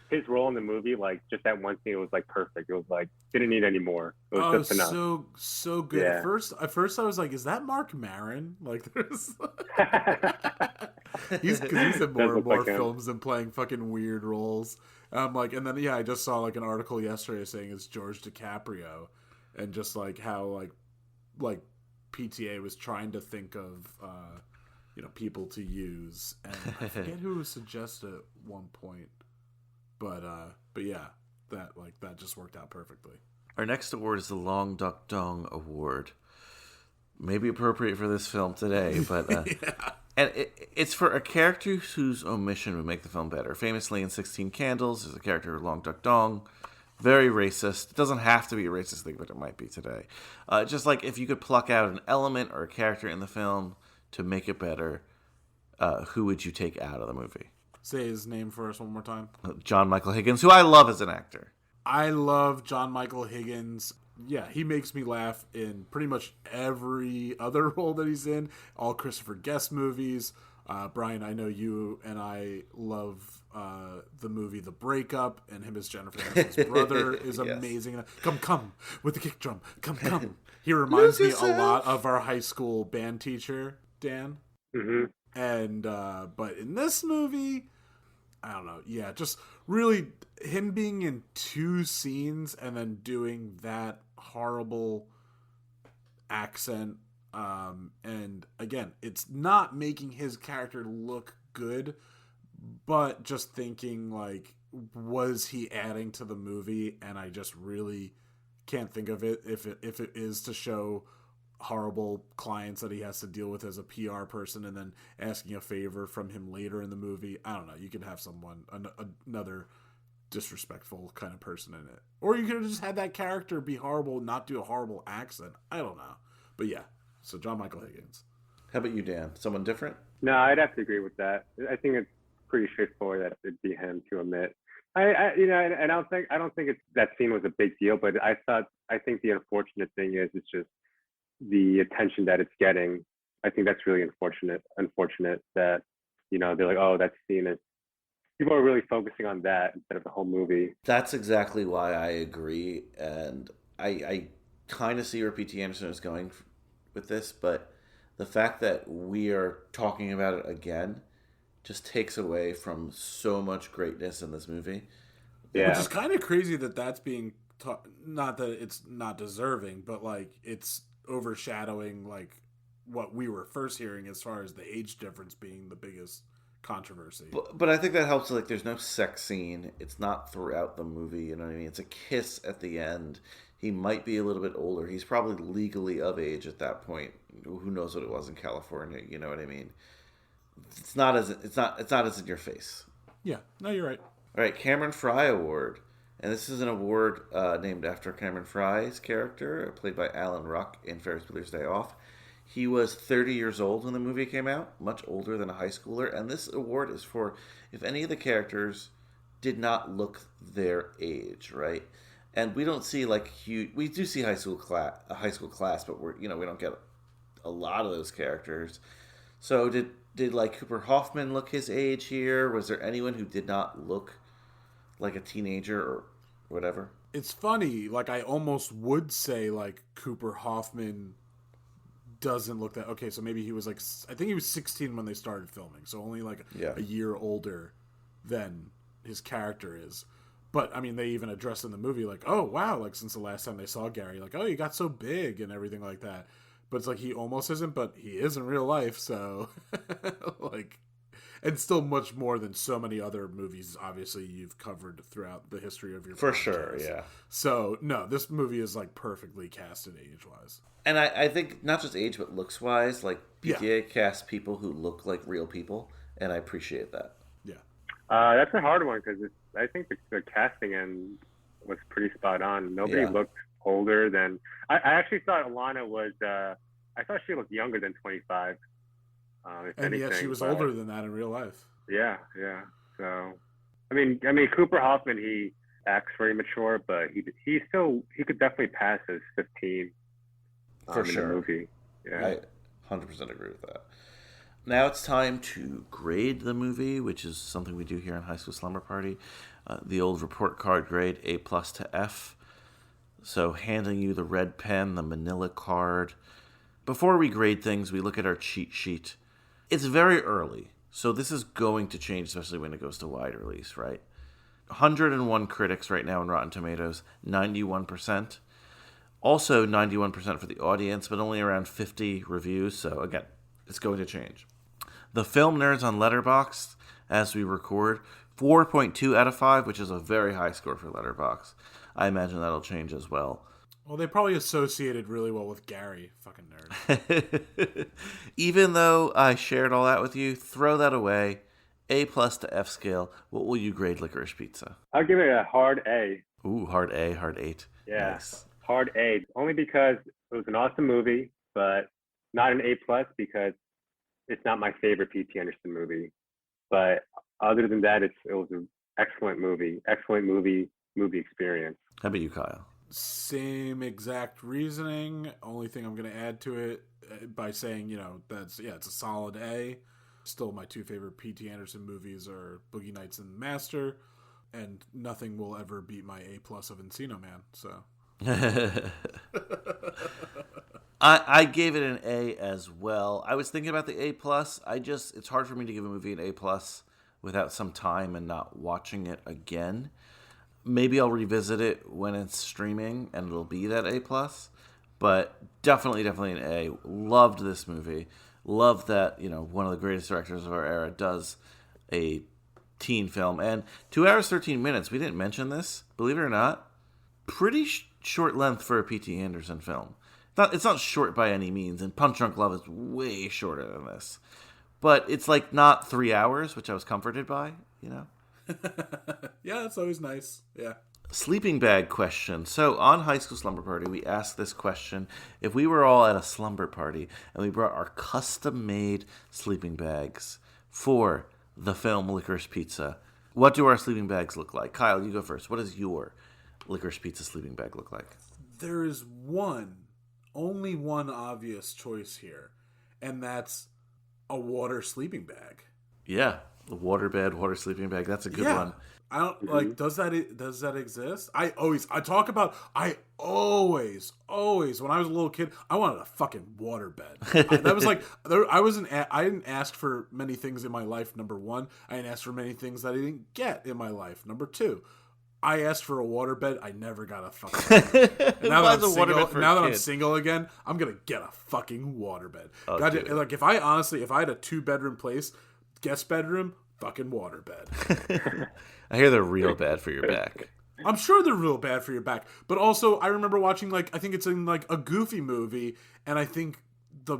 his role in the movie, like just that one scene, was like perfect. It was like didn't need any more. It was just enough. So good. Yeah. At first I was like, is that Mark Maron? Like, there's he's in more and more films and playing fucking weird roles. Like, and then I just saw like an article yesterday saying it's George DiCaprio, and just like how like PTA was trying to think of people to use, and I forget who was suggested at one point, but yeah, that just worked out perfectly. Our next award is the Long Duck Dong Award. Maybe appropriate for this film today, but Yeah. and it's for a character whose omission would make the film better. Famously in 16 Candles, there's a character Long Duck Dong, very racist. It doesn't have to be a racist thing, but it might be today. Just like if you could pluck out an element or a character in the film to make it better, who would you take out of the movie? Say his name for us one more time. John Michael Higgins, who I love as an actor. I love John Michael Higgins. Yeah, he makes me laugh in pretty much every other role that he's in. All Christopher Guest movies. Brian, I know you and I love the movie The Breakup, and him as Jennifer Aniston's brother is Yes. amazing. Come with the kick drum. Come. He reminds me a lot of our high school band teacher, Dan. Mm-hmm. And but in this movie, I don't know. Yeah, just really him being in 2 scenes and then doing that horrible accent. And again, it's not making his character look good, but just thinking like, was he adding to the movie? And I just really can't think of it if it is to show horrible clients that he has to deal with as a PR person and then asking a favor from him later in the movie. I don't know. You could have another disrespectful kind of person in it. Or you could have just had that character be horrible and not do a horrible accent. I don't know. But yeah, so John Michael Higgins. How about you, Dan? Someone different? No, I'd have to agree with that. I think it's pretty straightforward that it'd be him to omit. I don't think it's that scene was a big deal, but I think the unfortunate thing is it's just the attention that it's getting. I think that's really unfortunate that they're like, oh, that scene is, people are really focusing on that instead of the whole movie. That's exactly why I agree, and I kind of see where P.T. Anderson is going with this, but the fact that we are talking about it again just takes away from so much greatness in this movie. Yeah. Which is kind of crazy that that's being not that it's not deserving, but like it's overshadowing like what we were first hearing as far as the age difference being the biggest controversy. But I think that helps. Like, there's no sex scene. It's not throughout the movie. You know what I mean? It's a kiss at the end. He might be a little bit older. He's probably legally of age at that point. Who knows what it was in California? You know what I mean? It's not as in your face. Yeah, no, you're right. All right, Cameron Fry Award, and this is an award named after Cameron Fry's character, played by Alan Ruck in Ferris Bueller's Day Off. He was 30 years old when the movie came out, much older than a high schooler, and this award is for if any of the characters did not look their age, right? And we don't see like huge. We do see a high school class, but we don't get a lot of those characters. So did like Cooper Hoffman look his age here? Was there anyone who did not look like a teenager or whatever? It's funny. Like I almost would say like Cooper Hoffman doesn't look that. Okay, so maybe he was like, I think he was 16 when they started filming, so only like a year older than his character is. But I mean, they even address in the movie like, oh wow, like since the last time they saw Gary, like, oh, you got so big and everything like that. But it's like he almost isn't, but he is in real life. So like, and still much more than so many other movies. Obviously, you've covered throughout the history of your for podcast. sure, yeah. So no, this movie is like perfectly casted age wise. And I think not just age, but looks wise, like PTA casts people who look like real people, and I appreciate that. Yeah, that's a hard one because I think the casting end was pretty spot on. Nobody looked older than. I actually thought Alana was. I thought she looked younger than 25. If And anything, yet she was but, older than that in real life. Yeah. So, I mean, Cooper Hoffman, he acts very mature, but he could definitely pass as 15 For in sure. the movie. Yeah. I 100% agree with that. Now it's time to grade the movie, which is something we do here in High School Slumber Party. The old report card grade, A+ to F. So handing you the red pen, the manila card. Before we grade things, we look at our cheat sheet. It's very early, so this is going to change, especially when it goes to wide release, right? 101 critics right now in Rotten Tomatoes, 91%. Also 91% for the audience, but only around 50 reviews, so again, it's going to change. The Film Nerds on Letterboxd, as we record, 4.2 out of 5, which is a very high score for Letterboxd. I imagine that'll change as well. Well, they probably associated really well with Gary, fucking nerd. Even though I shared all that with you, throw that away. A+ to F scale. What will you grade Licorice Pizza? I'll give it a hard A. Ooh, hard A, hard 8. Yeah. Nice. Hard A, only because it was an awesome movie, but not an A+ because it's not my favorite P.T. Anderson movie. But other than that, it was an excellent movie experience. How about you, Kyle? Same exact reasoning. Only thing I'm going to add to it by saying, it's a solid A. Still, my two favorite P.T. Anderson movies are Boogie Nights and Master, and nothing will ever beat my A+ of Encino Man. So, I gave it an A as well. I was thinking about the A+. It's hard for me to give a movie an A+ without some time and not watching it again. Maybe I'll revisit it when it's streaming and it'll be that A+. But definitely an A. Loved this movie. Loved that, one of the greatest directors of our era does a teen film. And 2 hours, 13 minutes. We didn't mention this, believe it or not. Pretty short length for a P.T. Anderson film. It's not short by any means, and Punch Drunk Love is way shorter than this. But it's like not 3 hours, which I was comforted by, Yeah, that's always nice. Yeah. Sleeping bag question. So on High School Slumber Party, we asked this question. If we were all at a slumber party and we brought our custom-made sleeping bags for the film Licorice Pizza, what do our sleeping bags look like? Kyle, you go first. What does your Licorice Pizza sleeping bag look like? There is only one obvious choice here, and that's a water sleeping bag. Yeah, the water bed, water sleeping bag. That's a good one. I don't like. Does that exist? I always when I was a little kid, I wanted a fucking water bed. I didn't ask for many things in my life. Number one, I didn't ask for many things that I didn't get in my life. Number two, I asked for a water bed. I never got a fucking bed. And now that I'm single again, I'm gonna get a fucking water bed. Oh, like if I had a 2-bedroom place, guest bedroom, fucking water bed. I hear they're real bad for your back. I'm sure they're real bad for your back. But also, I remember watching, I think it's in, a Goofy movie, and I think the